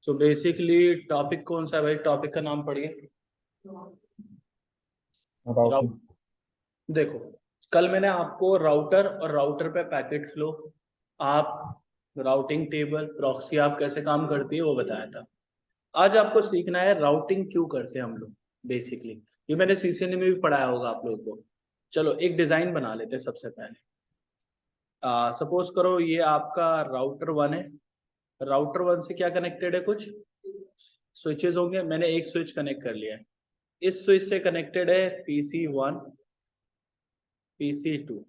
So basically topic कौन सा है भाई? टॉपिक का नाम पढ़िए। देखो, कल मैंने आपको राउटर और राउटर पे पैकेट फ्लो, आप राउटिंग टेबल, प्रॉक्सी आप कैसे काम करती है वो बताया था। आज आपको सीखना है राउटिंग क्यों करते हैं हम लोग। बेसिकली ये मैंने सीसीएनए में भी पढ़ाया होगा आप लोगों को। चलो एक डिजाइन बना लेते हैं सबसे पहले। सपोज करो ये आपका राउटर वन है। राउटर वन से क्या कनेक्टेड है? कुछ स्विचेस होंगे। मैंने एक स्विच कनेक्ट कर लिया है। इस स्विच से कनेक्टेड है पीसी वन, पीसी टू।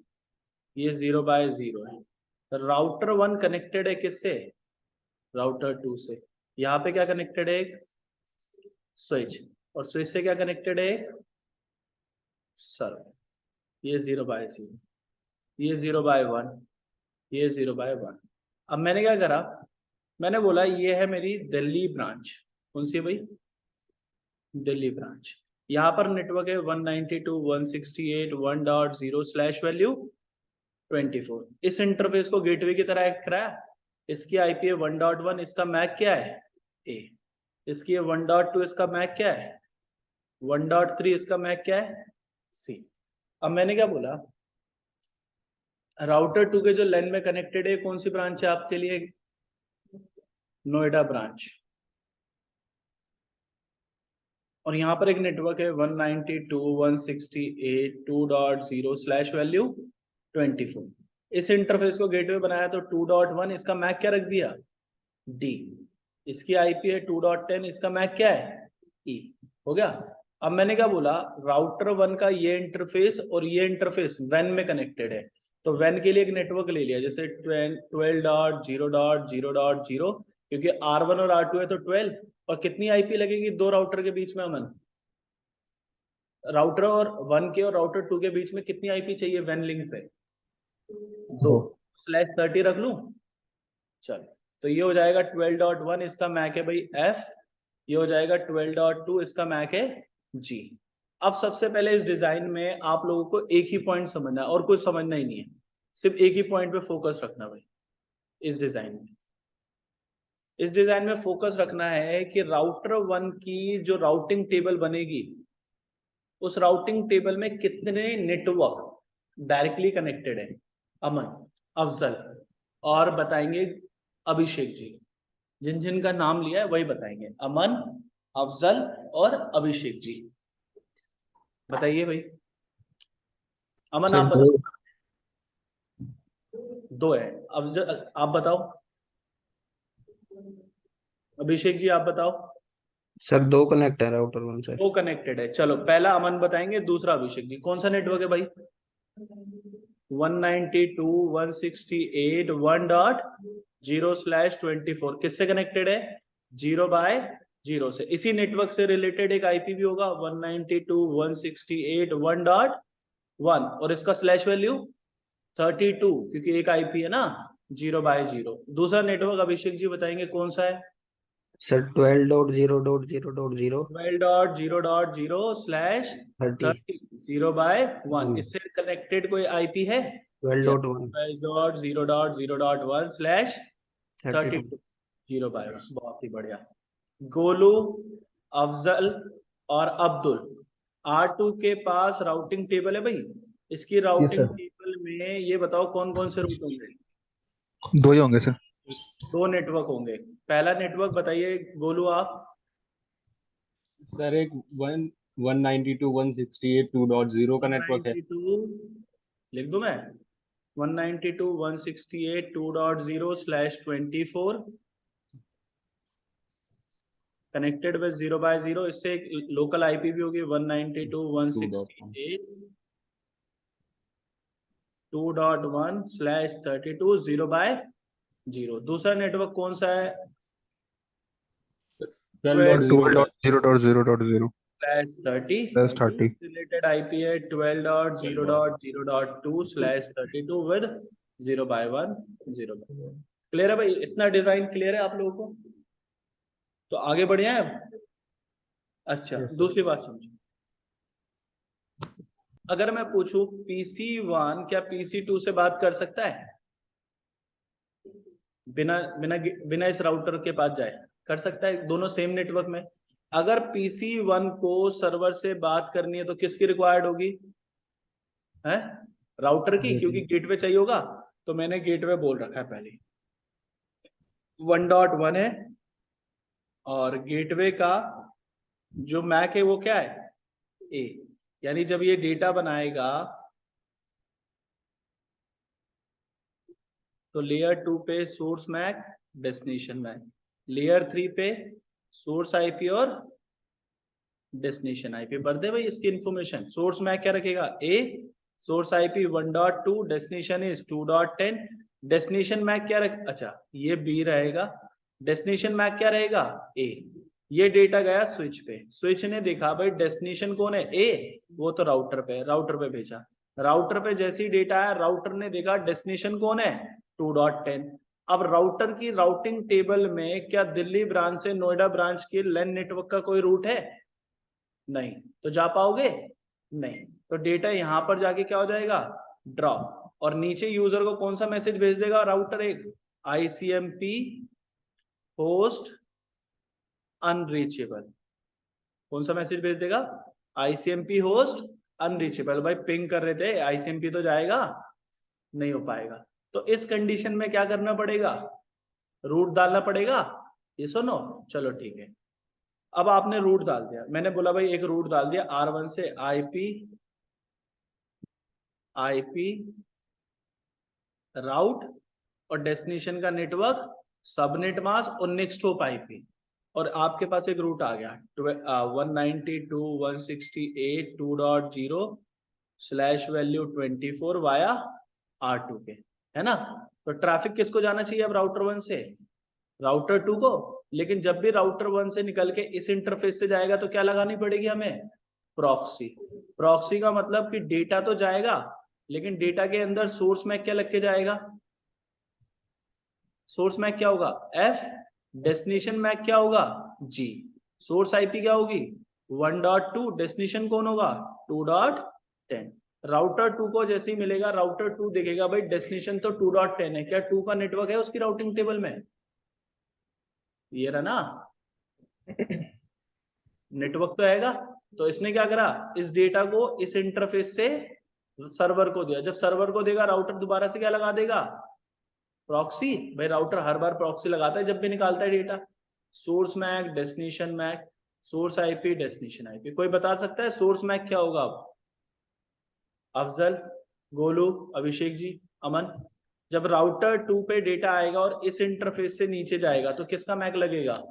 ये 0/0 है। राउटर वन कनेक्टेड है किससे? राउटर टू से। यहाँ पे क्या कनेक्टेड है? एक स्विच। और स्विच से क्या कनेक्टेड है? एक सर्वर। ये 0/0, ये 0/1, ये 0/1। अब मैंने क्या करा? मैंने बोला ये है मेरी दिल्ली ब्रांच। कौन सी है भाई? दिल्ली ब्रांच। यहाँ पर नेटवर्क है 192.168.1.0 /वैल्यू 24। इस इंटरफेस को गेटवे की तरह एक्ट कराया। इसकी आईपी है 1.1, इसका मैक क्या है? ए। इसकी है 1.2, इसका मैक क्या है? 1.3, इसका मैक क्या है? सी। अब मैंने क्या बोला? राउटर टू के जो LAN में कनेक्टेड है कौन सी ब्रांच है आपके लिए? नोएडा ब्रांच। और यहाँ पर एक नेटवर्क है 192.168.2.0 /वैल्यू 24। इस इंटरफेस को गेटवे बनाया तो 2.1, इसका मैक क्या रख दिया? डी। इसकी आईपी है 2.10, इसका मैक क्या है? ई। हो गया। अब मैंने क्या बोला? राउटर वन का ये इंटरफेस और ये इंटरफेस वैन में कनेक्टेड है। तो वैन के लिए एक नेटवर्क ले लिया, जैसे 12.0.0.0, क्योंकि R1 और R2 है तो 12। और कितनी आईपी लगेगी दो राउटर के बीच में? अमन, राउटर और वन के और राउटर टू के बीच में कितनी आईपी चाहिए वैन लिंक पे? 2/30 रख लूं? चलो, तो ये हो जाएगा 12.1, इसका मैक है भाई एफ। ये हो जाएगा 12.2, इसका मैक है जी। अब सबसे पहले इस डिजाइन में आप लोगों को एक ही पॉइंट समझना है और कुछ समझना ही नहीं है। सिर्फ एक ही पॉइंट पे फोकस रखना भाई। इस डिजाइन में फोकस रखना है कि राउटर वन की जो राउटिंग टेबल बनेगी, उस राउटिंग टेबल में कितने नेटवर्क डायरेक्टली कनेक्टेड है। अमन, अफजल और बताएंगे अभिषेक जी। जिन जिन का नाम लिया है वही बताएंगे। अमन, अफजल और अभिषेक जी, बताइए भाई। अमन आप बताओ। दो है। अफजल आप बताओ। अभिषेक जी आप बताओ। सर दो कनेक्ट है राउटर वन से। दो कनेक्टेड है। चलो, पहला अमन बताएंगे, दूसरा अभिषेक जी। कौन सा नेटवर्क है भाई? 192.168.1.0 /24 किससे कनेक्टेड है? 0/0 से। इसी नेटवर्क से रिलेटेड एक आईपी भी होगा 192.168.1.1, और इसका स्लैश वैल्यू 32, क्योंकि एक आईपी है ना 0/0। दूसरा नेटवर्क अभिषेक जी बताएंगे कौन सा है? सर 12.0.0.0 12.0.0/30 30 0/1। इससे कनेक्टेड कोई आईपी है? 12.1 0.0.0.1/32 32। 0/1। बहुत ही बढ़िया। गोलू, अफजल और अब्दुल, R2 के पास राउटिंग टेबल है भाई। इसकी राउटिंग टेबल में ये बताओ कौन कौन से रूट होंगे? दो ही होंगे सर। दो नेटवर्क होंगे। पहला नेटवर्क बताइए गोलू आप। सर एक 192.168.2.0 का नेटवर्क है। 192 लिख दूं मैं? 192.168.2.0/24 कनेक्टेड विद 0/0। इससे एक लोकल आईपी भी होगी 192.168.2.1/32 0/0। दूसरा नेटवर्क कौन सा है? 12.0.0.0 12/30। +30। रिलेटेड आईपी है 12.0.0.2/32 विद 0/1 0/1। क्लियर है भाई? इतना डिजाइन क्लियर है आप लोगों को? तो आगे बढ़े हैं अब। अच्छा, दूसरी बात समझो। अगर मैं पूछूं PC1 क्या PC2 से बात कर सकता है? बिना बिना बिना इस राउटर के पास जाए कर सकता है दोनों सेम नेटवर्क में। अगर PC1 को सर्वर से बात करनी है तो किसकी रिक्वायर्ड होगी, है राउटर की, क्योंकि गेटवे चाहिए होगा। तो मैंने गेटवे बोल रखा है पहले 1.1 है, और गेटवे का जो मैक है वो क्या है, ए। यानी जब ये डेटा बनाएगा तो लेयर 2 पे source MAC destination MAC, layer 3 पे सोर्स आईपी और डेस्टिनेशन आईपी भर दे भाई इसकी इंफॉर्मेशन। सोर्स मैक क्या रखेगा, A, source IP 1.2, destination is 2.10। Destination MAC क्या रख, अच्छा ये बी रहेगा, डेस्टिनेशन मैक क्या रहेगा, ए। ये डेटा गया स्विच पे, स्विच ने देखा भाई डेस्टिनेशन कौन है, ए, वो तो राउटर पे, राउटर पे भेजा। राउटर पे जैसे ही डेटा आया, राउटर ने देखा डेस्टिनेशन कौन है, 2.10। अब राउटर की राउटिंग टेबल में क्या दिल्ली ब्रांच से नोएडा ब्रांच के लैन नेटवर्क का कोई रूट है, नहीं, तो जा पाओगे नहीं। तो डेटा यहां पर जाके क्या हो जाएगा, ड्रॉप। और नीचे यूजर को कौन सा मैसेज भेज देगा राउटर, एक ICMP होस्ट अनरीचेबल। कौन सा मैसेज भेज देगा, ICMP होस्ट अनरीचेबल। भाई पिंग कर रहे थे, ICMP तो जाएगा नहीं हो पाएगा। तो इस कंडीशन में क्या करना पड़ेगा, रूट डालना पड़ेगा, ये सुनो, चलो ठीक है। अब आपने रूट डाल दिया, मैंने बोला भाई एक रूट डाल दिया R1 से IP राउट और डेस्टिनेशन का नेटवर्क सबनेट मास्क और नेक्स्ट होप IP, और आपके पास एक रूट आ गया 192.168.2.0/value 24 वाया R2 के, है ना। तो ट्रैफिक किसको जाना चाहिए अब, राउटर 1 से राउटर 2 को। लेकिन जब भी राउटर 1 से निकल के इस इंटरफेस से जाएगा तो क्या लगानी पड़ेगी हमें, प्रॉक्सी। प्रॉक्सी का मतलब कि डेटा तो जाएगा, लेकिन डेटा के अंदर सोर्स मैक क्या लग के जाएगा, सोर्स मैक क्या होगा F, डेस्टिनेशन मैक क्या होगा G, सोर्स IP क्या होगी 1.2, डेस्टिनेशन कौन होगा 2.10। राउटर 2 को जैसे ही मिलेगा, राउटर 2 देखेगा भाई डेस्टिनेशन तो 2.10 है, क्या 2 का नेटवर्क है उसकी राउटिंग टेबल में, ये रहा ना नेटवर्क तो आएगा। तो इसने क्या करा, इस डेटा को इस इंटरफेस से सर्वर को दिया। जब सर्वर को देगा, राउटर दोबारा से क्या लगा देगा, प्रॉक्सी। भाई राउटर हर बार प्रॉक्सी लगाता है जब भी निकालता है data, source MAC destination MAC, source IP destination IP। कोई बता सकता है सोर्स मैक क्या होगा, अफजल, गोलू, अभिषेक जी, अमन। जब राउटर 2 पे डेटा आएगा और इस इंटरफेस से नीचे जाएगा तो किसका मैक लगेगा,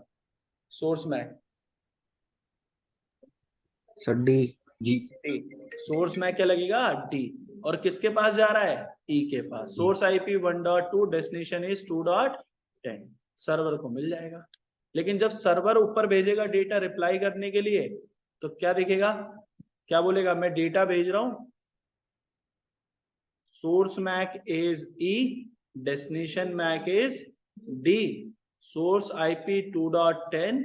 सोर्स मैक, सर डी। जी। सोर्स मैक क्या लगेगा D। और किसके पास जा रहा है, E के पास। Source IP 1.2, destination is 2.10, server को मिल जाएगा। लेकिन जब सर्वर ऊपर भेजेगा डेटा रिप्लाई करने के लिए, तो क्या दिखेगा, क्या बोलेगा, मैं डेटा भेज रहा हूं, source MAC is E, destination MAC is D, source IP 2.10,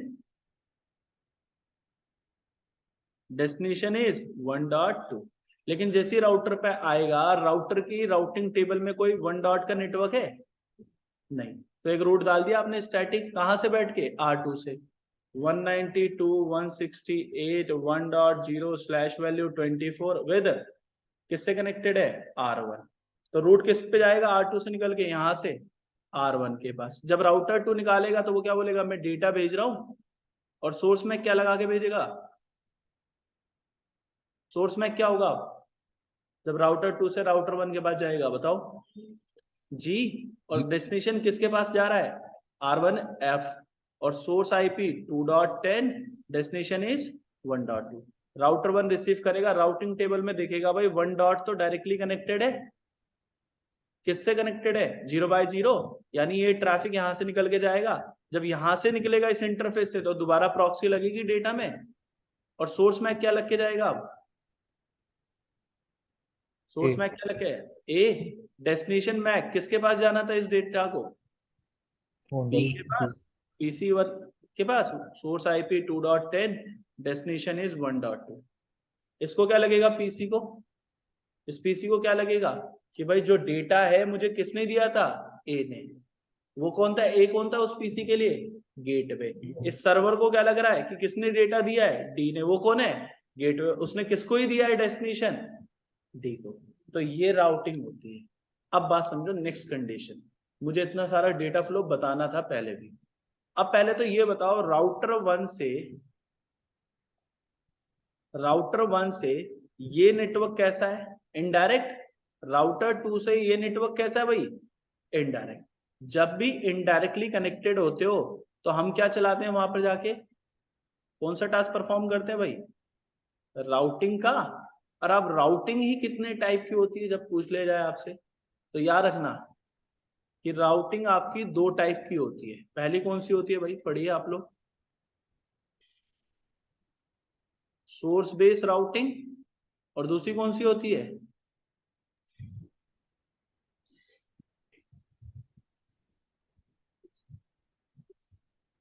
destination is 1.2। लेकिन जैसे राउटर पे आएगा, राउटर की राउटिंग टेबल में कोई 1 डॉट का नेटवर्क है नहीं, तो एक रूट डाल दिया आपने स्टैटिक, कहां से बैठ के, R2 से 192.168.1.0/value 24 विद किससे कनेक्टेड है, R1। तो रूट किस पे जाएगा, R2 से निकल के यहां से R1 के पास। जब राउटर 2 निकालेगा तो वो क्या बोलेगा, मैं डेटा भेज रहा हूं, और सोर्स में क्या लगा के भेजेगा, सोर्स में क्या होगा जब राउटर 2 से राउटर 1 के पास जाएगा, बताओ G। और डेस्टिनेशन किसके पास जा रहा है, R1 F, और source IP 2.10, destination is 1.2। Router 1 receive करेगा, राउटिंग टेबल में देखेगा भाई 1 डॉट तो डायरेक्टली कनेक्टेड है, किससे कनेक्टेड है, 0/0। यानी ये ट्रैफिक यहां से निकल के जाएगा, जब यहां से निकलेगा इस इंटरफेस से तो दोबारा प्रॉक्सी लगेगी डेटा में, और सोर्स में क्या लग के जाएगा, अब सोर्स मैक क्या लगे, ए। डेस्टिनेशन मैक किसके पास जाना था इस डेटा को, पी के पास, PC1 के पास, सोर्स IP 2.10, डेस्टिनेशन इज 1.2। इसको क्या लगेगा, PC को, इस PC को क्या लगेगा कि भाई जो डेटा है मुझे किसने दिया था, ए ने। वो कौन था, ए कौन था उस PC के लिए, गेटवे। इस सर्वर को क्या लग रहा है कि किसने डेटा दिया है, डी ने। वो कौन है, गेटवे। उसने किसको ही दिया है डेस्टिनेशन, डी को। तो ये राउटिंग होती है। अब बात समझो नेक्स्ट कंडीशन। मुझे इतना सारा डेटा फ्लो बताना था पहले भी। अब पहले तो ये बताओ, राउटर वन से ये नेटवर्क कैसा है, इनडायरेक्ट। राउटर टू से ये नेटवर्क कैसा है भाई, इनडायरेक्ट। जब भी इनडायरेक्टली कनेक्टेड होते हो तो हम क्या चलाते हैं वहां पर जाके, कौन सा टास्क परफॉर्म करते हैं भाई, राउटिंग का। और अब राउटिंग ही कितने टाइप की होती है जब पूछ ले जाए आपसे, तो याद रखना कि राउटिंग आपकी दो टाइप की होती है। पहली कौन सी होती है भाई, पढ़िए आप लोग, सोर्स बेस्ड राउटिंग। और दूसरी कौन सी होती है,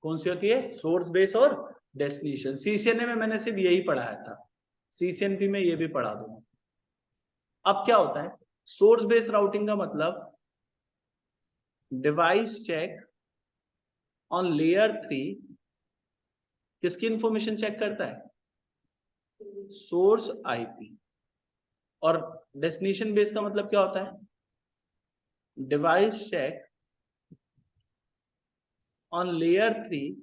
कौन सी होती है, सोर्स बेस और डेस्टिनेशन। सीसीएनए में मैंने सिर्फ यही पढ़ाया था, सीसीएनपी में ये भी पढ़ा दूंगा। अब क्या होता है, सोर्स बेस्ड राउटिंग का मतलब डिवाइस चेक ऑन लेयर 3 किसकी इंफॉर्मेशन चेक करता है, सोर्स आईपी। और डेस्टिनेशन बेस का मतलब क्या होता है, डिवाइस चेक ऑन लेयर 3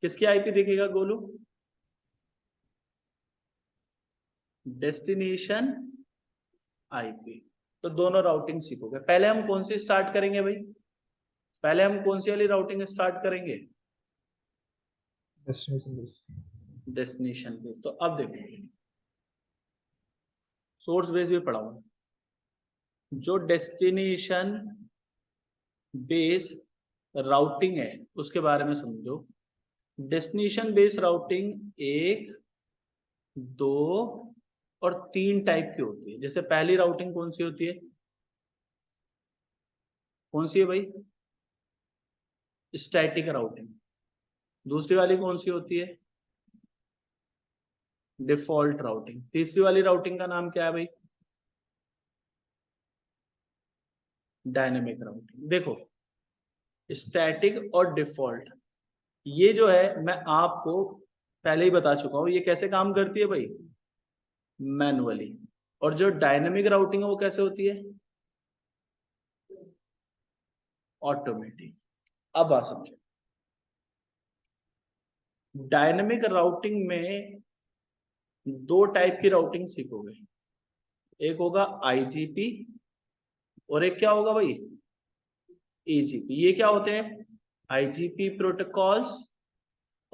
किसकी आईपी देखेगा गोलू, डेस्टिनेशन आईपी। तो दोनों राउटिंग सीखोगे। पहले हम कौन सी स्टार्ट करेंगे भाई, पहले हम कौन सी वाली राउटिंग स्टार्ट करेंगे, डेस्टिनेशन बेस। तो अब देखो, सोर्स बेस भी पढ़ाऊंगा। जो डेस्टिनेशन बेस राउटिंग है उसके बारे में समझो। डेस्टिनेशन बेस राउटिंग 1, 2 और 3 टाइप की होती है। जैसे पहली राउटिंग कौन सी होती है, कौन सी है भाई, स्टैटिक राउटिंग। दूसरी वाली कौन सी होती है, डिफॉल्ट राउटिंग। तीसरी वाली राउटिंग का नाम क्या है भाई, डायनेमिक राउटिंग। देखो, स्टैटिक और डिफॉल्ट, ये जो है मैं आपको पहले ही बता चुका हूं, ये कैसे काम करती है भाई, मैनुअली। और जो डायनेमिक राउटिंग है वो कैसे होती है, ऑटोमेटिक। अब बात समझो, डायनेमिक राउटिंग में दो टाइप की राउटिंग सीखोगे। एक होगा आईजीपी और एक क्या होगा भाई, एजीपी। ये क्या होते हैं, आईजीपी प्रोटोकॉल्स,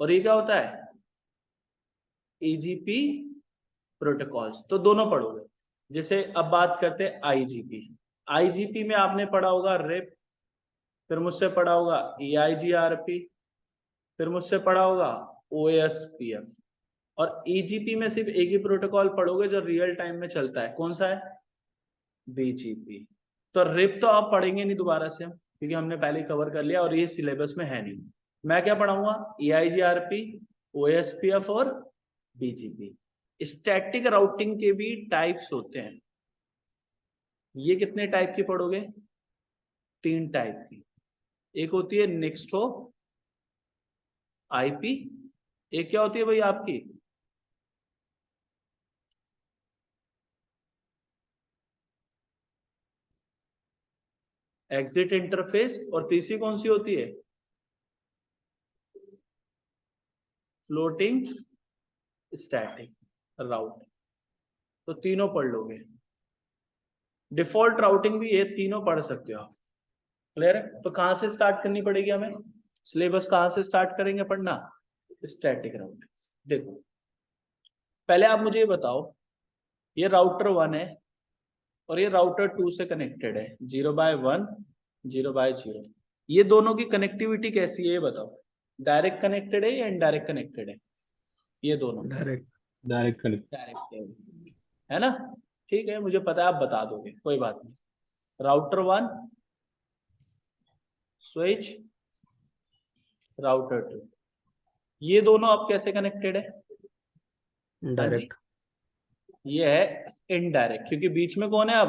और ये क्या होता है, एजीपी प्रोटोकॉल्स। तो दोनों पढ़ोगे। जैसे अब बात करते हैं आईजीपी। आईजीपी में आपने पढ़ा होगा रिप, फिर मुझसे पढ़ा होगा EIGRP, फिर मुझसे पढ़ा होगा OSPF। और एजीपी में सिर्फ एक ही प्रोटोकॉल पढ़ोगे जो रियल टाइम में चलता है, कौन सा है, BGP। तो रिप तो आप पढ़ेंगे नहीं दोबारा से, क्योंकि हमने पहले कवर कर लिया और ये सिलेबस में है नहीं। मैं क्या पढ़ाऊंगा, EIGRP, OSPF और BGP। स्टैटिक राउटिंग के भी टाइप्स होते हैं। ये कितने टाइप की पढ़ोगे, 3 टाइप की। एक होती है नेक्स्ट हो आईपी, एक क्या होती है भाई आपकी, एग्जिट इंटरफेस, और तीसरी कौन सी होती है, फ्लोटिंग स्टैटिक राउट। तो तीनों पढ़ लोगे। डिफॉल्ट राउटिंग भी ये तीनों पढ़ सकते हो आप। क्लियर है। तो कहां से स्टार्ट करनी पड़ेगी हमें, सिलेबस कहां से स्टार्ट करेंगे पढ़ना, स्टैटिक राउटिंग। देखो, पहले आप मुझे ये बताओ, ये राउटर 1 है और ये राउटर 2 से कनेक्टेड है, 0/1, 0/0। ये दोनों की कनेक्टिविटी कैसी है ये बताओ, डायरेक्ट कनेक्टेड है या इनडायरेक्ट कनेक्टेड है, ये दोनों डायरेक्ट। Direct connect. डायरेक्ट है ना। ठीक है, मुझे पता है आप बता दोगे, कोई बात नहीं। राउटर 1 स्विच, राउटर 2, ये दोनों अब कैसे कनेक्टेड है, हाँ जी, डायरेक्ट। ये है इनडायरेक्ट, क्योंकि बीच में कौन है अब।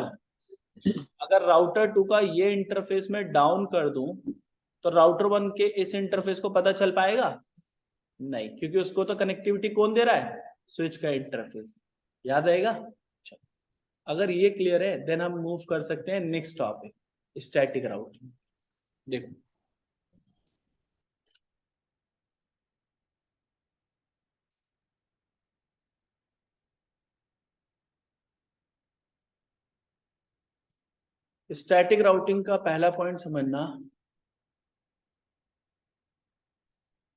अगर राउटर 2 का ये इंटरफेस में डाउन कर दूं तो राउटर 1 के इस इंटरफेस को पता चल पाएगा नहीं, क्योंकि उसको तो कनेक्टिविटी कौन दे रहा है, स्विच का इंटरफेस। याद आएगा। अगर ये क्लियर है देन हम मूव कर सकते हैं नेक्स्ट टॉपिक, स्टैटिक राउटिंग। देखो स्टैटिक राउटिंग का पहला पॉइंट समझना,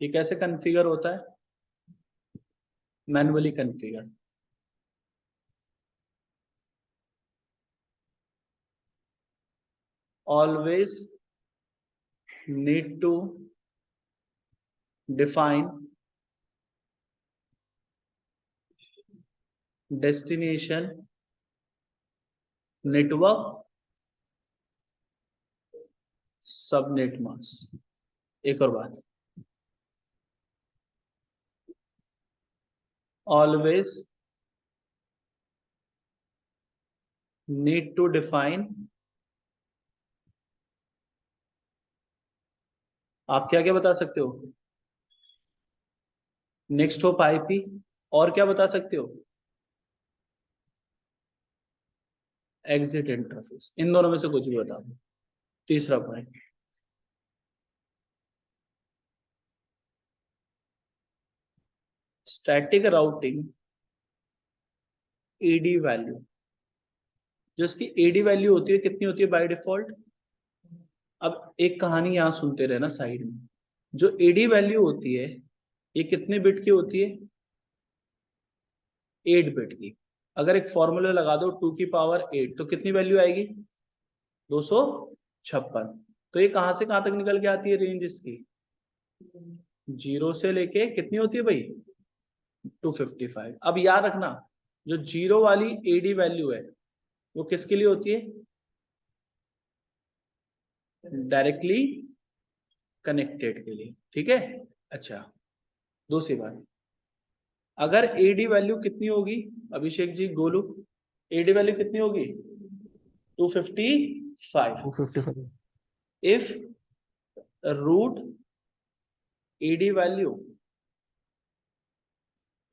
ये कैसे कॉन्फ़िगर होता है, manually configure. Always need to define destination network subnet mask। एक और बात, always need to define, आप क्या क्या बता सकते हो, नेक्स्ट होप आईपी, और क्या बता सकते हो, एग्जिट इंटरफेस। इन दोनों में से कुछ भी बता दो। तीसरा point, static routing AD value, जो इसकी एडी वैल्यू होती है कितनी होती है बाय डिफॉल्ट। अब एक कहानी यहां सुनते रहना साइड में, जो एडी वैल्यू होती है ये कितने बिट की होती है, 8 बिट की। अगर एक फॉर्मूला लगा दो 2 की पावर 8 तो कितनी वैल्यू आएगी, 256। तो ये कहां से कहां तक निकल के आती है रेंज इसकी, 0 से लेके कितनी होती है भाई, 255। अब याद रखना जो 0 वाली एडी वैल्यू है वो किसके लिए होती है, डायरेक्टली कनेक्टेड के लिए, ठीक है। अच्छा, दूसरी बात, अगर एडी वैल्यू कितनी होगी, अभिषेक जी गोलू, एडी वैल्यू कितनी होगी, 255। 255 if route AD value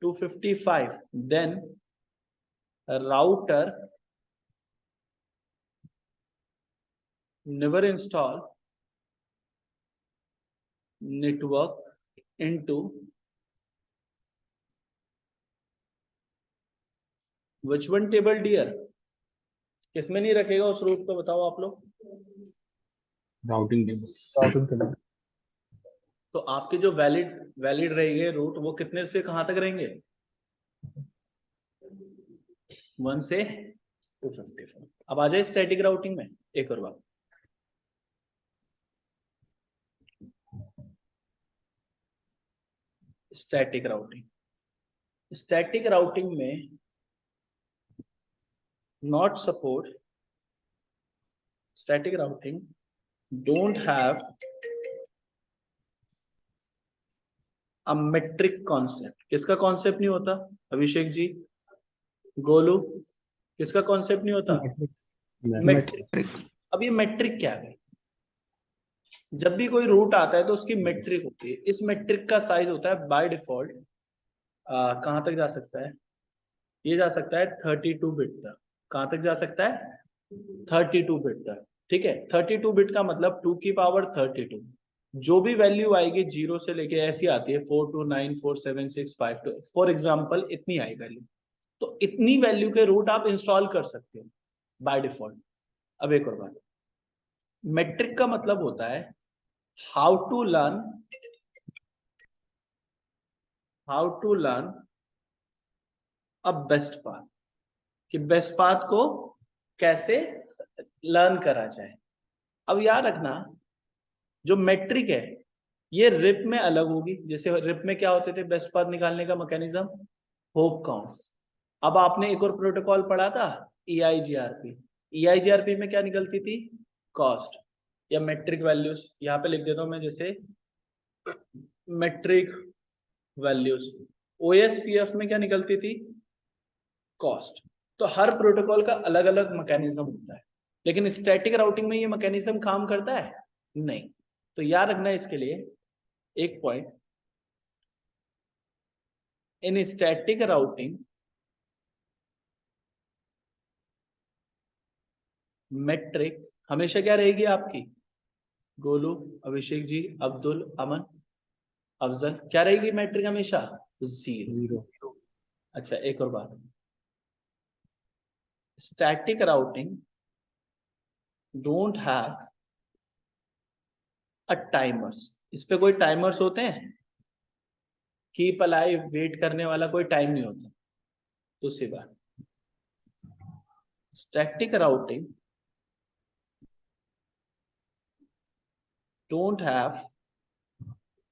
255 then router never install network into which one table dear, किसमें नहीं रखेगा उस रूट को, बताओ आप लोग। Routing table. तो आपके जो वैलिड रहेंगे रूट वो कितने से कहां तक रहेंगे, 1 से 254। अब आ जाए स्टैटिक राउटिंग में एक और बात, स्टैटिक राउटिंग में not support, static routing don't have a metric concept। किसका कॉन्सेप्ट नहीं होता, अभिषेक जी गोलू, किसका कॉन्सेप्ट नहीं होता, मेट्रिक। अब ये मेट्रिक क्या है, जब भी कोई रूट आता है तो उसकी मेट्रिक होती है। इस मेट्रिक का साइज होता है बाय डिफॉल्ट, कहां तक जा सकता है, ये जा सकता है 32 बिट तक। कहां तक जा सकता है, 32 बिट तक, ठीक है। 32 बिट का मतलब 2 की पावर 32, जो भी वैल्यू आएगी 0 से लेके ऐसी आती है 429 476 52, फॉर एग्जांपल इतनी आई वैल्यू, तो इतनी वैल्यू के रूट आप इंस्टॉल कर सकते हो बाय डिफॉल्ट। अब एक और बात, मेट्रिक का मतलब होता है how to learn a best path, कि बेस्ट पाथ को कैसे लर्न करा जाए। अब याद रखना जो मेट्रिक है ये रिप में अलग होगी। जैसे रिप में क्या होते थे बेस्ट पाथ निकालने का मैकेनिज्म, होप काउंट। अब आपने एक और प्रोटोकॉल पढ़ा था EIGRP, EIGRP में क्या निकलती थी, कॉस्ट या मेट्रिक वैल्यूज। यहाँ पे लिख देता हूं मैं, जैसे मेट्रिक वैल्यूज। OSPF में क्या निकलती थी, कॉस्ट। तो हर प्रोटोकॉल का अलग अलग मैकेनिज्म होता है, लेकिन स्टैटिक राउटिंग में ये मैकेनिज्म काम करता है नहीं। तो याद रखना है इसके लिए एक point, in static routing metric हमेशा क्या रहेगी आपकी, गोलू, अभिषेक जी, अब्दुल, अमन, अफजल, क्या रहेगी मैट्रिक हमेशा, जीरो। अच्छा एक और बात, static routing don't have a timers, इस पे कोई टाइमर्स होते हैं, कीप अलाइव, वेट करने वाला कोई टाइम नहीं होता। दूसरी बात, static routing don't have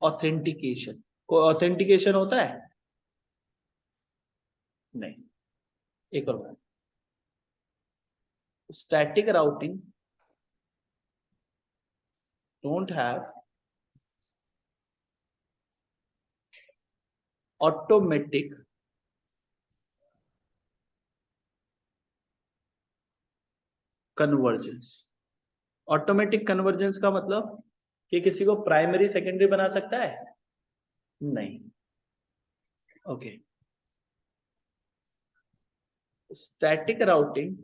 authentication, कोई ऑथेंटिकेशन होता है नहीं। एक और बात, static routing don't have automatic convergence. Automatic convergence का मतलब कि किसी को प्राइमरी सेकेंडरी बना सकता है, नहीं। Okay, static routing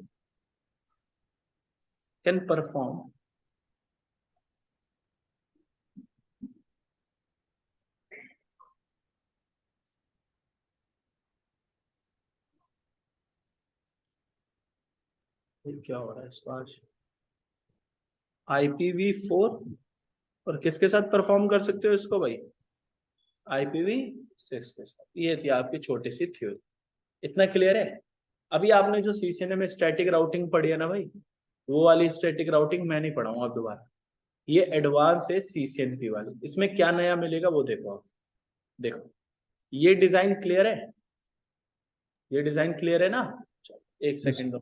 can perform क्या हो रहा है इसको आज, IPv4 और किसके साथ परफॉर्म कर सकते हो इसको भाई, IPv6 के साथ। ये थी आपकी छोटी सी थ्योरी, इतना क्लियर है। अभी आपने जो CCNA में स्टैटिक राउटिंग पढ़ी है ना भाई, वो वाली स्टैटिक राउटिंग मैं नहीं पढ़ाऊंगा अब दोबारा, ये एडवांस है CCNP वाली। इसमें क्या नया मिलेगा वो देखो आप, देखो ये डिजाइन क्लियर है, ये डिजाइन क्लियर है ना। चलो एक सेकंड दो,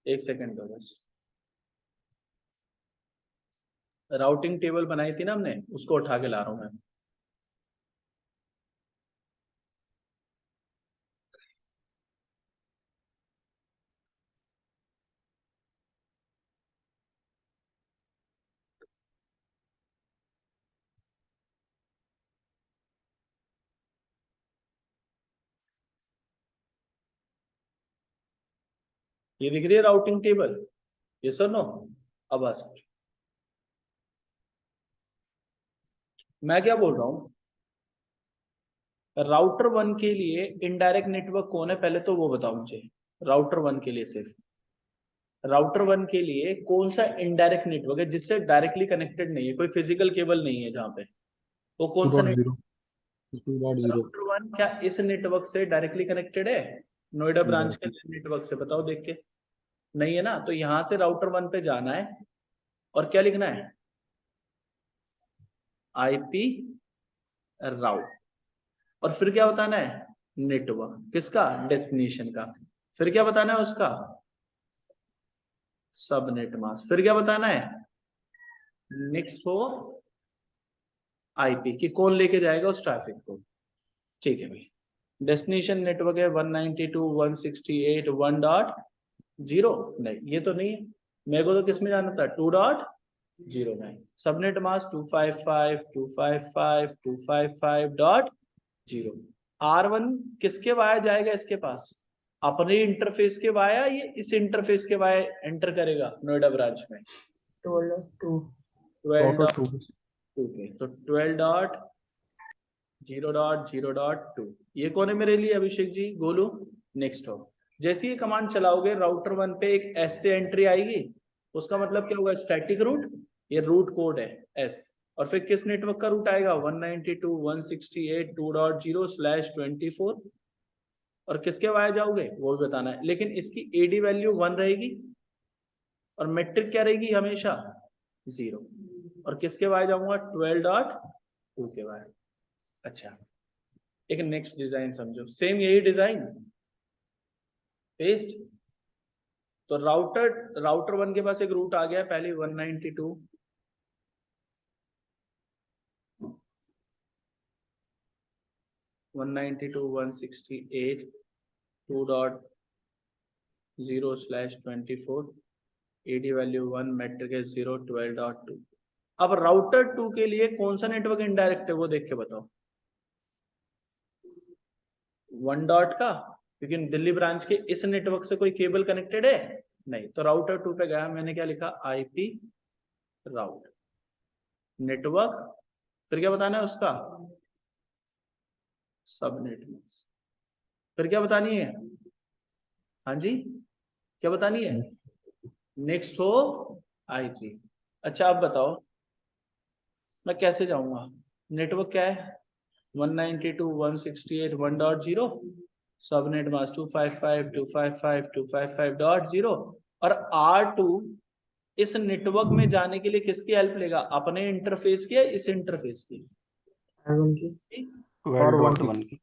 एक सेकंड दो बस, राउटिंग टेबल बनाई थी ना हमने, उसको उठा के ला रहा हूं मैं। ये दिख रही है राउटिंग टेबल, ये सर नो। अब आ समझो मैं क्या बोल रहा हूं। राउटर 1 के लिए इनडायरेक्ट नेटवर्क कौन है, पहले तो वो बताओ मुझे। राउटर 1 के लिए, सिर्फ राउटर 1 के लिए कौन सा इनडायरेक्ट नेटवर्क है जिससे डायरेक्टली कनेक्टेड नहीं है, कोई फिजिकल केबल नहीं है जहां पे, वो कौन सा 2.0 2.0 राउटर 1 क्या इस नेटवर्क से डायरेक्टली कनेक्टेड है, नोएडा ब्रांच के indirectly नेटवर्क से, बताओ देख के। नहीं है ना, तो यहां से राउटर 1 पे जाना है और क्या लिखना है, IP राउट, और फिर क्या बताना है, नेटवर्क किसका, डेस्टिनेशन का। फिर क्या बताना है उसका, सबनेट मास्क। फिर क्या बताना है, नेक्स्ट हो IP, कि कौन लेके जाएगा उस ट्रैफिक को। ठीक है भाई, डेस्टिनेशन नेटवर्क है 192.168.1.0, नहीं ये तो नहीं है, मेरे को तो किस में जाना था, 2.09। Subnet mask 255.255.255.0। R1 किसके वाया जाएगा इसके पास, अपने इंटरफेस के वाया, ये इस इंटरफेस के वाया एंटर करेगा नोएडा ब्रांच में, 12.2 के, तो 12.0.0.2। ये कौन है मेरे लिए, अभिषेक जी, गोलू। नेक्स्ट हो, जैसे ही कमांड चलाओगे राउटर 1 पे एक S से एंट्री आएगी, उसका मतलब क्या होगा, स्टैटिक रूट, ये रूट कोड है S, और फिर किस नेटवर्क का रूट आएगा, 192.168.2.0/24, और किसके वाया जाओगे वो भी बताना है, लेकिन इसकी AD वैल्यू 1 रहेगी और मेट्रिक क्या रहेगी हमेशा 0, और किसके वाया जाऊंगा, 12.2 के वाया। अच्छा, एक नेक्स्ट डिजाइन समझो, सेम यही डिजाइन पेस्ट। तो राउटर 1 के पास एक रूट आ गया पहले 192.168.2.0/24, AD वैल्यू 1, मेट्रिक है 0, 12.2। अब राउटर 2 के लिए कौन सा नेटवर्क इनडायरेक्ट है वो देख के बताओ। 1 डॉट का, क्योंकि दिल्ली ब्रांच के इस नेटवर्क से कोई केबल कनेक्टेड है नहीं, तो राउटर 2 पे गया, मैंने क्या लिखा, आईपी राउट नेटवर्क, फिर क्या बताना है उसका, सबनेट मास्क, फिर क्या बतानी है, हाँ जी क्या बतानी है, नेक्स्ट हो आईपी। अच्छा आप बताओ मैं कैसे जाऊंगा, नेटवर्क क्या है 192.168.1.0, सबनेट मास्क 255.255.255.0, और R2 इस नेटवर्क में जाने के लिए किसकी हेल्प लेगा, अपने इंटरफेस की या इस इंटरफेस की, 12.1 की।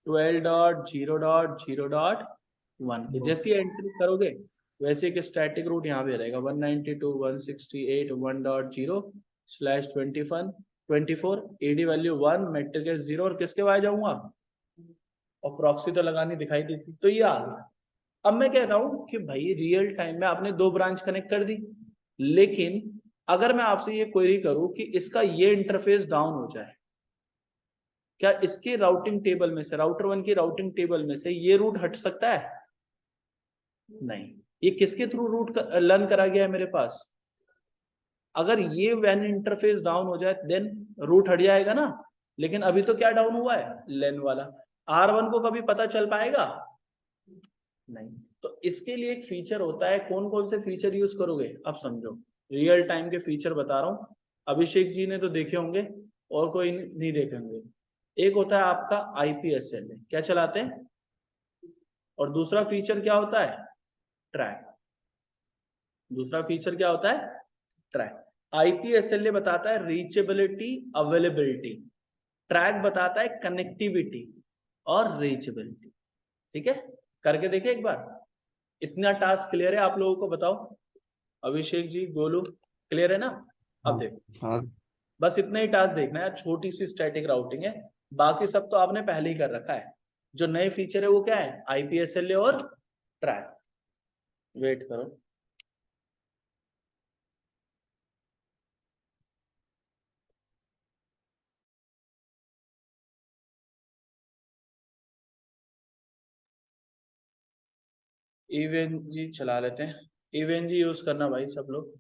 12.0.0.1 की। जैसी एंट्री करोगे वैसे एक स्टैटिक रूट यहाँ पे रहेगा 192.168.1.0/21/24 एडी वैल्यू 1 मैट्रिक 0 और किसके वाई जाऊंगा, और प्रॉक्सी तो लगानी दिखाई दी थी, तो ये आ गया। अब मैं कह रहा हूं कि भाई रियल टाइम में आपने 2 ब्रांच कनेक्ट कर दी, लेकिन अगर मैं आपसे ये क्वेरी करूं कि इसका ये इंटरफेस डाउन हो जाए, क्या इसके राउटिंग टेबल में से, राउटर 1 की राउटिंग टेबल में से ये रूट हट सकता है, नहीं। ये किसके थ्रू रूट लर्न करा गया है मेरे पास, अगर ये वैन इंटरफेस डाउन हो जाए देन रूट हट जाएगा ना, लेकिन अभी तो क्या डाउन हुआ है, लेन वाला। R1 को कभी पता चल पाएगा नहीं, तो इसके लिए एक फीचर होता है, कौन कौन से फीचर यूज करोगे अब समझो, रियल टाइम के फीचर बता रहा हूं, अभिषेक जी ने तो देखे होंगे और कोई नहीं देखे होंगे। एक होता है आपका IPSLA, क्या चलाते हैं, और दूसरा फीचर क्या होता है, ट्रैक। दूसरा फीचर क्या होता है, ट्रैक। IPSLA बताता है रीचेबिलिटी अवेलेबिलिटी, ट्रैक बताता है कनेक्टिविटी और रीचेबिलिटी। ठीक है, करके देखे एक बार, इतना टास्क क्लियर है आप लोगों को, बताओ अभिषेक जी गोलू क्लियर है ना। अब देखो हाँ बस इतना ही टास्क देखना है, छोटी सी स्टैटिक राउटिंग है, बाकी सब तो आपने पहले ही कर रखा है। जो नए फीचर है वो क्या है, IPSLA और ट्रैक। वेट करो, इवेन जी चला लेते हैं, इवेन जी यूज करना भाई सब लोग।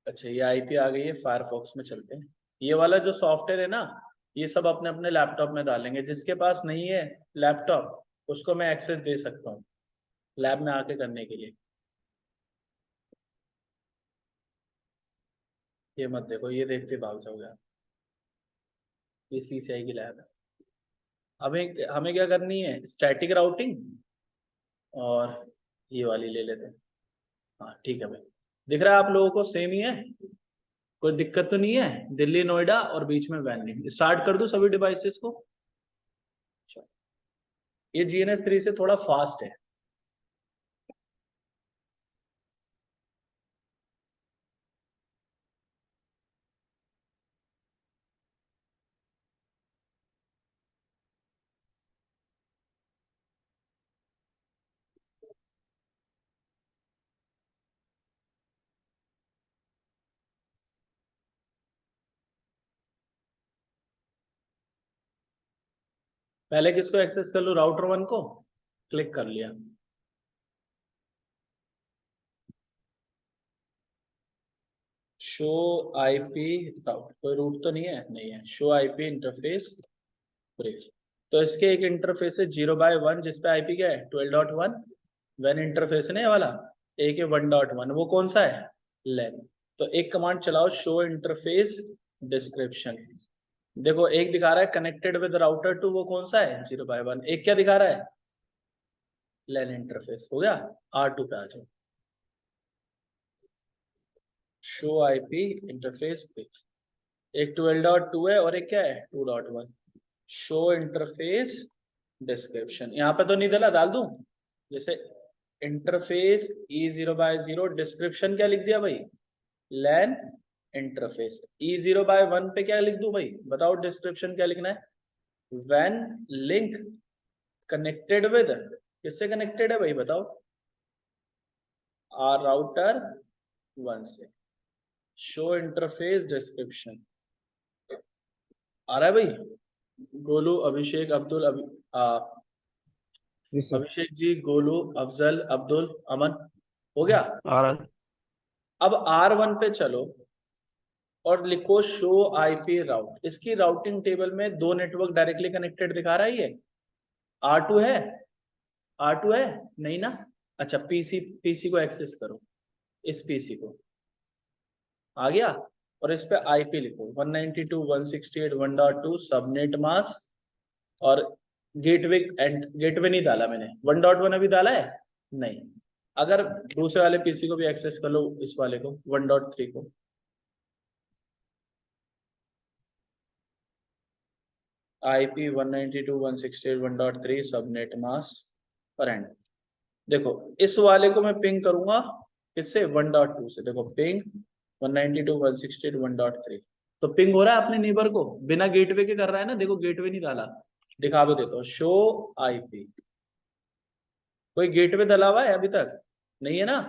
अच्छा ये आईपी आ गई है, फायरफॉक्स में चलते हैं। ये वाला जो सॉफ्टवेयर है ना, ये सब अपने अपने लैपटॉप में डालेंगे, जिसके पास नहीं है लैपटॉप उसको मैं एक्सेस दे सकता हूँ लैब में आके करने के लिए। ये मत देखो, ये देखते भाग जाओगे आप, ये CCI की लैब है। हमें हमें क्या करनी है, स्टैटिक राउटिंग, और ये वाली ले लेते हैं। हाँ ठीक है भाई, दिख रहा है आप लोगों को सेम ही है, कोई दिक्कत तो नहीं है, दिल्ली नोएडा और बीच में वैनलिंग। स्टार्ट कर दूं सभी डिवाइसेस को, ये GNS3 से थोड़ा फास्ट है। पहले किसको एक्सेस कर लूं, राउटर 1 को क्लिक कर लिया, शो आईपी राउट, कोई रूट तो नहीं है, नहीं है, शो आईपी इंटरफेस ब्रीफ। तो इसके एक इंटरफेस है 0/1 जिसपे आईपी क्या है 12.1, वैन इंटरफेस है ना ये वाला, एक है 1.1, वो कौन सा है, लेन। तो एक कमांड चलाओ, शो इंटरफेस डिस्क्रिप्शन। देखो एक दिखा रहा है कनेक्टेड विद राउटर 2, वो कौन सा है 0/1, एक क्या दिखा रहा है, लेन इंटरफेस। हो गया, R2 पे आ जाओ, शो आईपी इंटरफेस ब्रीफ। एक 12.2 है और एक क्या है 2.1, शो इंटरफेस डिस्क्रिप्शन। यहाँ पे तो नहीं डाला, डाल दूं जैसे इंटरफेस E0/0, डिस्क्रिप्शन क्या लिख दिया भाई, लैन इंटरफेस। E0/1 पे क्या लिख दूं भाई, बताओ डिस्क्रिप्शन क्या लिखना है, व्हेन लिंक कनेक्टेड विद, किससे कनेक्टेड है भाई बताओ, आर राउटर 1 से। शो इंटरफेस डिस्क्रिप्शन आ रहा है भाई, गोलू, अभिषेक, अब्दुल, Yes, sir. अभिषेक जी, गोलू, अफजल, अब्दुल, अमन, हो गया। आ रहा है। अब R1 पे चलो और लिखो शो आईपी राउट। इसकी राउटिंग टेबल में दो नेटवर्क डायरेक्टली कनेक्टेड दिखा रहा है, ये R2 है, R2 है नहीं ना, अच्छा पीसी को एक्सेस करो, इस पीसी को आ गया, और इस पे आईपी लिखो 192.168.1.2 सबनेट मास्क, और गेटवे एंड गेटवे नहीं डाला मैंने, 1.1 अभी डाला है नहीं। अगर दूसरे वाले पीसी को भी एक्सेस कर लो, इस वाले को 1.3 को, आईपी 192.168.1.3 सबनेट मास्क और एंड, देखो इस वाले को मैं पिंग करूंगा इससे 1.2 से, देखो पिंग 192.168.1.3, तो पिंग हो रहा है अपने नेबर को, बिना गेटवे के कर रहा है ना, देखो गेटवे नहीं डाला, दिखा भी देता हूँ, शो आईपी। कोई गेटवे डाला हुआ है अभी तक नहीं है ना,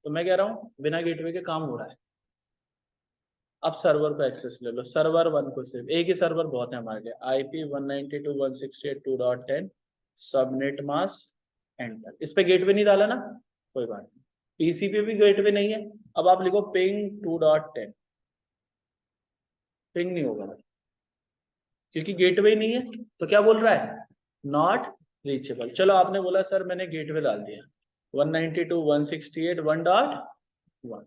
तो मैं कह रहा हूँ बिना गेटवे के काम हो रहा है। अब सर्वर को एक्सेस ले लो, सर्वर 1 को, सिर्फ एक ही सर्वर बहुत है हमारे लिए, आईपी 192.168.2.10 सबनेट मास्क एंटर। इस पे गेटवे नहीं डाला ना, कोई बात नहीं, पीसी पे भी गेटवे नहीं है। अब आप लिखो पिंग 2.10, पिंग नहीं होगा क्योंकि गेटवे नहीं है, तो क्या बोल रहा है, नॉट रीचेबल। चलो आपने बोला सर मैंने गेटवे डाल दिया 192.168.1.1,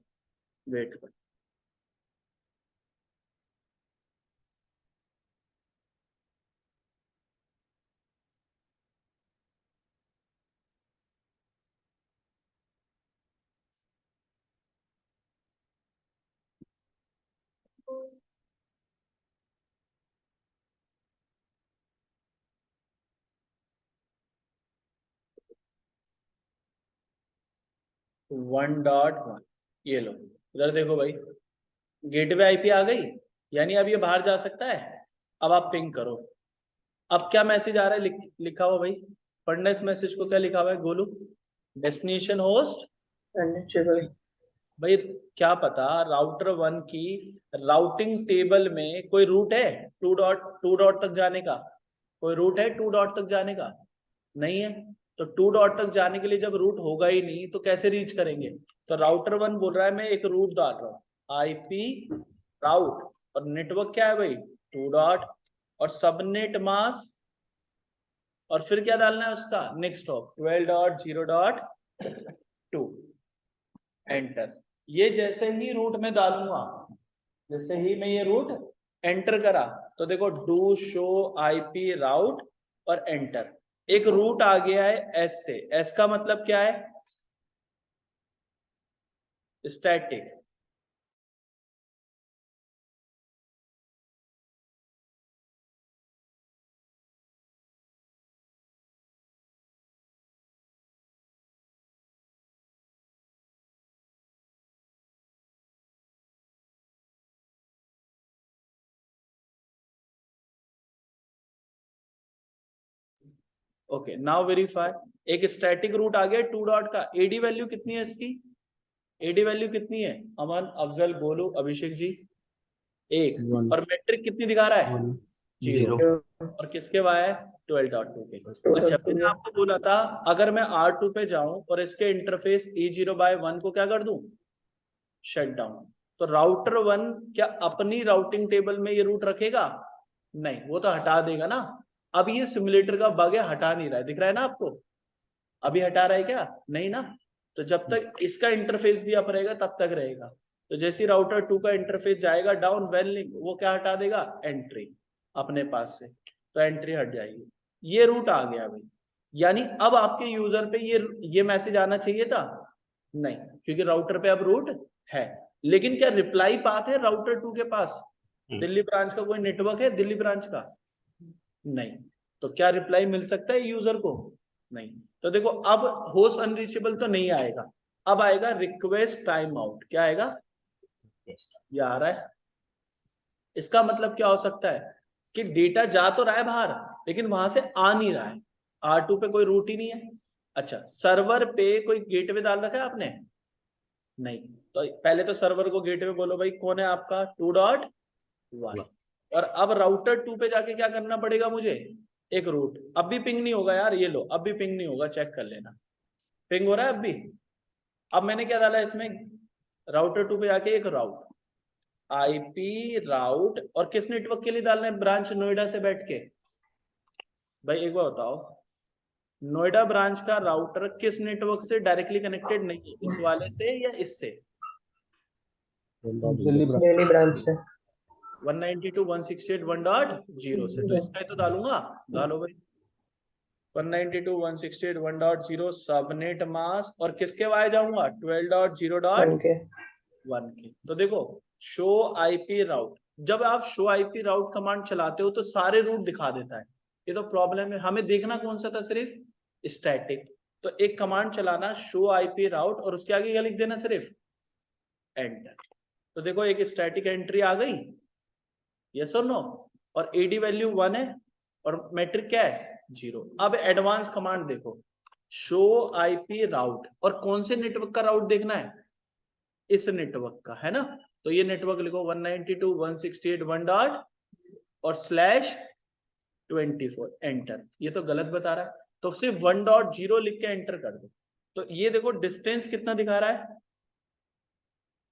वेट कर, वन डॉट वन, ये लो इधर देखो भाई, गेटवे आईपी आ गई, यानी अब ये बाहर जा सकता है। अब आप पिंग करो, अब क्या मैसेज आ रहा है, लिखा हुआ भाई, पढ़ना इस मैसेज को, क्या लिखा हुआ है गोलू, डेस्टिनेशन होस्ट भाई, क्या पता राउटर 1 की राउटिंग टेबल में कोई रूट है 2 डॉट तक जाने का, कोई रूट है 2 डॉट तक जाने का, नहीं है। तो 2 डॉट तक जाने के लिए जब रूट होगा ही नहीं तो कैसे रीच करेंगे, तो राउटर 1 बोल रहा है मैं एक रूट डाल रहा हूँ, आईपी राउट, और नेटवर्क क्या है भाई 2 डॉट, और सबनेट मास्क, और फिर क्या डालना है उसका नेक्स्ट हॉप 12.0.2 एंटर। ये जैसे ही रूट में डालूंगा, जैसे ही मैं ये रूट एंटर करा, तो देखो डू शो आईपी राउट और एंटर, एक रूट आ गया है एस से, एस का मतलब क्या है, स्टैटिक, ओके नाउ वेरीफाई, एक स्टैटिक रूट आ गया 2 डॉट का, एडी वैल्यू कितनी है इसकी, एडी वैल्यू कितनी है, अमन, अफजल, गोलू, अभिषेक जी, 1, 1. और मैट्रिक कितनी दिखा रहा है 0, 0 और किसके वाई है 12.2 के। अच्छा मैंने आपको बोला था अगर मैं R2 पे जाऊं और इसके इंटरफेस E0/1 को क्या कर दूं, शट डाउन, तो राउटर 1 क्या अपनी राउटिंग टेबल में ये रूट रखेगा, नहीं, वो तो हटा देगा ना। अब ये सिमुलेटर का बग है, हटा नहीं रहा है, दिख रहा है ना आपको, अभी हटा रहा है क्या, नहीं ना, तो जब तक इसका इंटरफेस भी अप रहेगा तब तक रहेगा। तो जैसे राउटर 2 का इंटरफेस जाएगा डाउन वेल लिंक, वो क्या हटा देगा, एंट्री अपने पास से, तो एंट्री हट जाएगी, ये रूट आ गया भाई। यानी अब आपके यूजर पे ये मैसेज आना चाहिए था, नहीं, क्योंकि राउटर पे अब रूट है, लेकिन क्या रिप्लाई पाथ है राउटर 2 के पास, दिल्ली ब्रांच का कोई नेटवर्क है दिल्ली ब्रांच का, नहीं, तो क्या रिप्लाई मिल सकता है यूजर को? नहीं। तो देखो अब होस्ट अनरीचेबल तो नहीं आएगा, अब आएगा रिक्वेस्ट टाइम आउट। क्या आएगा? ये आ रहा है। इसका मतलब क्या हो सकता है कि डेटा जा तो रहा है बाहर, लेकिन वहां से आ नहीं रहा है। R2 पे कोई रूट ही नहीं है। अच्छा, सर्वर पे कोई गेटवे डाल रखा है आपने? नहीं। तो पहले तो सर्वर को गेटवे बोलो भाई, कौन है आपका? 2.1। और अब राउटर 2 पे जाके क्या करना पड़ेगा मुझे? एक रूट। अब भी पिंग नहीं होगा यार, ये लो, अब भी पिंग नहीं होगा, चेक कर लेना। पिंग हो रहा है अब भी। अब मैंने क्या डाला इसमें? राउटर 2 पे जाके एक राउट, आईपी राउट। और किस नेटवर्क के लिए डालना है? ब्रांच नोएडा से बैठ के। भाई एक बार बताओ, नोएडा ब्रांच का राउटर किस नेटवर्क से डायरेक्टली कनेक्टेड नहीं है? इस वाले से या इससे? दिल्ली ब्रांच से 192.168.1.0 से। तो इसका ही तो डालूंगा। डालो भाई, 192.168.1.0 सबनेट मास्क। और किसके वाय जाऊंगा? 12.0.1 के। तो देखो, शो आईपी राउट, जब आप शो आईपी राउट कमांड चलाते हो तो सारे रूट दिखा देता है। ये तो प्रॉब्लम है, हमें देखना कौन सा था? सिर्फ स्टैटिक। तो एक कमांड चलाना शो आईपी राउट, और उसके आगे क्या लिख देना? सिर्फ एंटर। तो देखो एक स्टैटिक एंट्री आ गई, यस और नो। और एडी वैल्यू 1 है और मैट्रिक क्या है? 0। अब एडवांस कमांड देखो, शो आईपी राउट, और कौन से नेटवर्क का राउट देखना है? इस नेटवर्क का, है ना। तो ये नेटवर्क लिखो 192.168.1. और /24 एंटर। ये तो गलत बता रहा है, तो सिर्फ 1.0 लिख के एंटर कर दो। तो ये देखो डिस्टेंस कितना दिखा रहा है?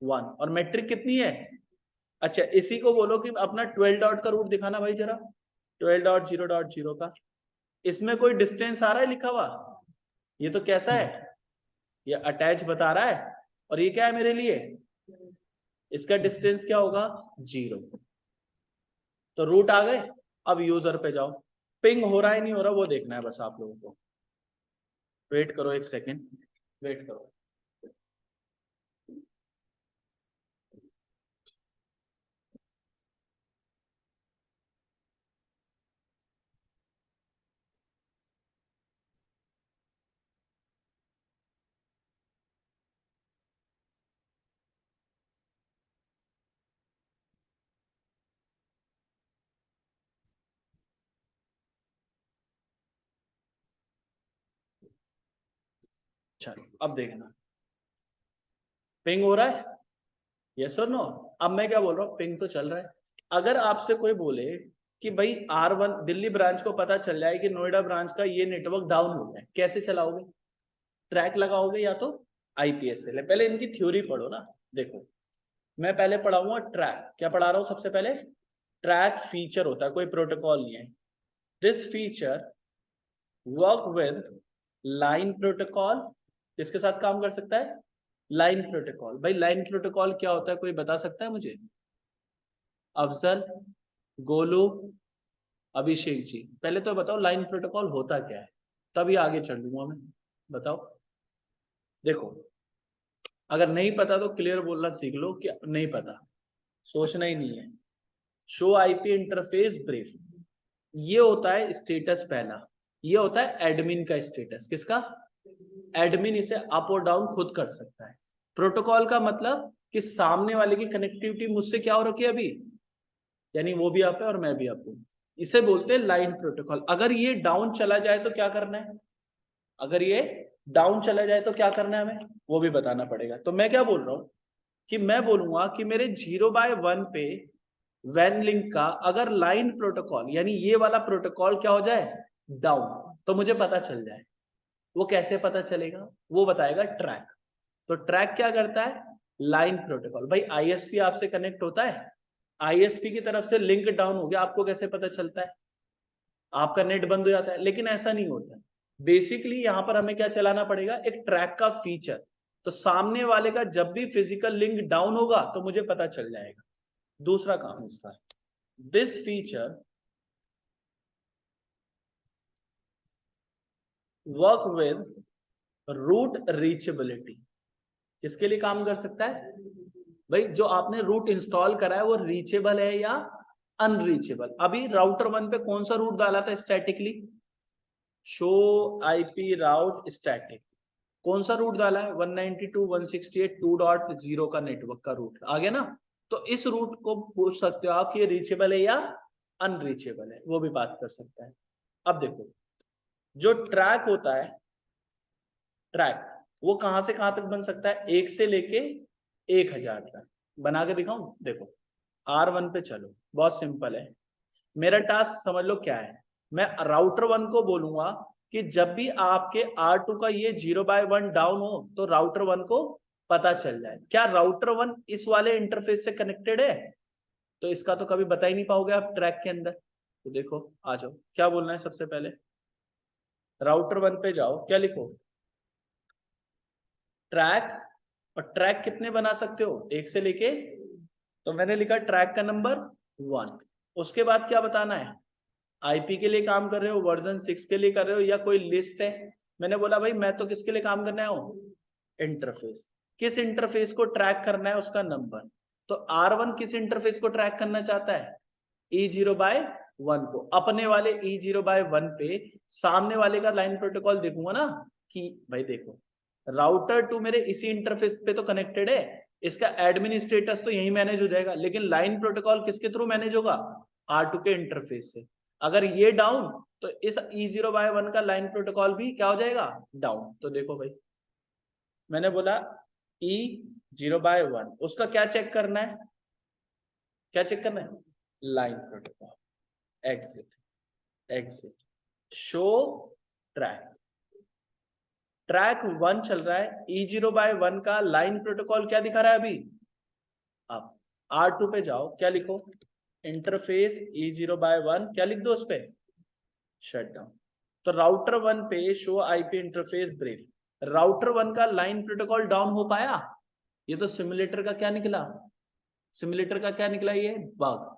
1। और मैट्रिक कितनी है? अच्छा, इसी को बोलो कि अपना 12 डॉट का रूट दिखाना भाई जरा, 12.0.0 का। इसमें कोई डिस्टेंस आ रहा है लिखा हुआ? ये तो कैसा है? ये अटैच बता रहा है। और ये क्या है मेरे लिए? इसका डिस्टेंस क्या होगा? 0। तो रूट आ गए। अब यूजर पे जाओ, पिंग हो रहा है नहीं हो रहा वो देखना है बस आप लोगों को। वेट करो एक सेकेंड, वेट करो। चलो अब देखना, पिंग हो रहा है, यस और नो। अब मैं क्या बोल रहा हूँ, पिंग तो चल रहा है। अगर आपसे कोई बोले कि भाई R1 दिल्ली ब्रांच को पता चल जाए कि नोएडा ब्रांच का ये नेटवर्क डाउन हो गया, कैसे चलाओगे? ट्रैक लगाओगे या तो आईपीएस से। पहले इनकी थ्योरी पढ़ो ना। देखो, मैं पहले पढ़ाऊंगा ट्रैक। क्या पढ़ा रहा हूं सबसे पहले? ट्रैक फीचर होता है, कोई प्रोटोकॉल नहीं है। This feature work with line protocol. किसके साथ काम कर सकता है? Line protocol. भाई लाइन प्रोटोकॉल क्या होता है, कोई बता सकता है मुझे? अफजल, गोलू, अभिषेक जी, पहले तो बताओ लाइन प्रोटोकॉल होता क्या है, तभी आगे चल दूंगा मैं। बताओ। देखो, अगर नहीं पता तो क्लियर बोलना सीख लो कि नहीं पता, सोचना ही नहीं है। शो आईपी इंटरफेस ब्रीफ, ये होता है स्टेटस पहला। ये होता है एडमिन का स्टेटस। किसका? एडमिन इसे अप और डाउन खुद कर सकता है। प्रोटोकॉल का मतलब कि सामने वाले की कनेक्टिविटी मुझसे क्या हो रखी है अभी, यानी वो भी आप है और मैं भी आप हूं। इसे बोलते हैं लाइन प्रोटोकॉल। अगर ये डाउन चला जाए तो क्या करना है? अगर ये डाउन चला जाए तो क्या करना है हमें, वो भी बताना पड़ेगा। तो मैं क्या बोल रहा हूं कि मैं बोलूंगा कि मेरे 0/1 पे वैन लिंक का अगर लाइन प्रोटोकॉल यानी ये वाला प्रोटोकॉल क्या हो जाए, डाउन, तो मुझे पता चल जाए। वो कैसे पता चलेगा? वो बताएगा ट्रैक। तो ट्रैक क्या करता है? Line protocol. भाई आईएसपी आपसे कनेक्ट होता है, आईएसपी की तरफ से लिंक डाउन हो गया, आपको कैसे पता चलता है? आपका नेट बंद हो जाता है। लेकिन ऐसा नहीं होता। बेसिकली यहां पर हमें क्या चलाना पड़ेगा? एक ट्रैक का फीचर। तो सामने वाले का जब भी फिजिकल लिंक डाउन होगा तो मुझे पता चल जाएगा। दूसरा काम इसका, this feature work with route reachability. किसके लिए काम कर सकता है? भाई जो आपने रूट इंस्टॉल करा है वो रीचेबल है या अनरीचेबल। अभी राउटर 1 पे कौन सा रूट डाला था statically? Show IP route static. कौन सा रूट डाला है? 192.168.2.0 का नेटवर्क का रूट आ गया ना। तो इस रूट को पूछ सकते हो आप कि ये रीचेबल है या अनरीचेबल है, वो भी बात कर सकता है। अब देखो, जो ट्रैक होता है, ट्रैक वो कहां से कहां तक बन सकता है? 1 से लेके 1000 तक। बना के दिखाऊं? देखो R1 पे चलो, बहुत सिंपल है। मेरा टास्क समझ लो क्या है। मैं राउटर 1 को बोलूंगा कि जब भी आपके R2 का ये 0/1 डाउन हो तो राउटर 1 को पता चल जाए। क्या राउटर 1 इस वाले इंटरफेस से कनेक्टेड है? तो इसका तो कभी बता ही नहीं पाओगे आप ट्रैक के अंदर। तो देखो, आ जाओ, क्या बोलना है सबसे पहले? राउटर 1 पे जाओ, क्या लिखो? ट्रैक। और ट्रैक कितने बना सकते हो? 1 से लेके, तो मैंने लिखा ट्रैक का नंबर 1। उसके बाद क्या बताना है? आईपी के लिए काम कर रहे हो, वर्जन 6 के लिए कर रहे हो, या कोई लिस्ट है? मैंने बोला भाई मैं तो किसके लिए काम करना है? इंटरफेस। किस इंटरफेस को ट्रैक करना है? उसका नंबर। तो R1 किस इंटरफेस को ट्रैक करना चाहता है? E0/1 को। अपने वाले E0/1 पे सामने वाले का लाइन प्रोटोकॉल देखूंगा ना कि भाई देखो, राउटर 2 मेरे इसी इंटरफेस पे तो कनेक्टेड है, इसका एडमिन स्टेटस तो यही मैनेज हो जाएगा, लेकिन लाइन प्रोटोकॉल किसके थ्रू मैनेज होगा? R2 के इंटरफेस से। अगर ये डाउन तो इस E0/1 का लाइन प्रोटोकॉल भी क्या हो जाएगा? डाउन। तो देखो भाई, मैंने बोला E0/1, उसका क्या चेक करना है? क्या चेक करना है? Line protocol. Exit, exit, show track. Track 1 चल रहा है, E0/1 का लाइन प्रोटोकॉल क्या दिखा रहा है अभी? अब R2 पे जाओ, क्या लिखो? इंटरफेस E0/1, क्या लिख दो उस पे? Shut down. तो राउटर 1 पे show IP interface brief, router 1 का लाइन प्रोटोकॉल डाउन हो पाया? ये तो सिमुलेटर का क्या निकला? सिमुलेटर का क्या निकला? ये बग,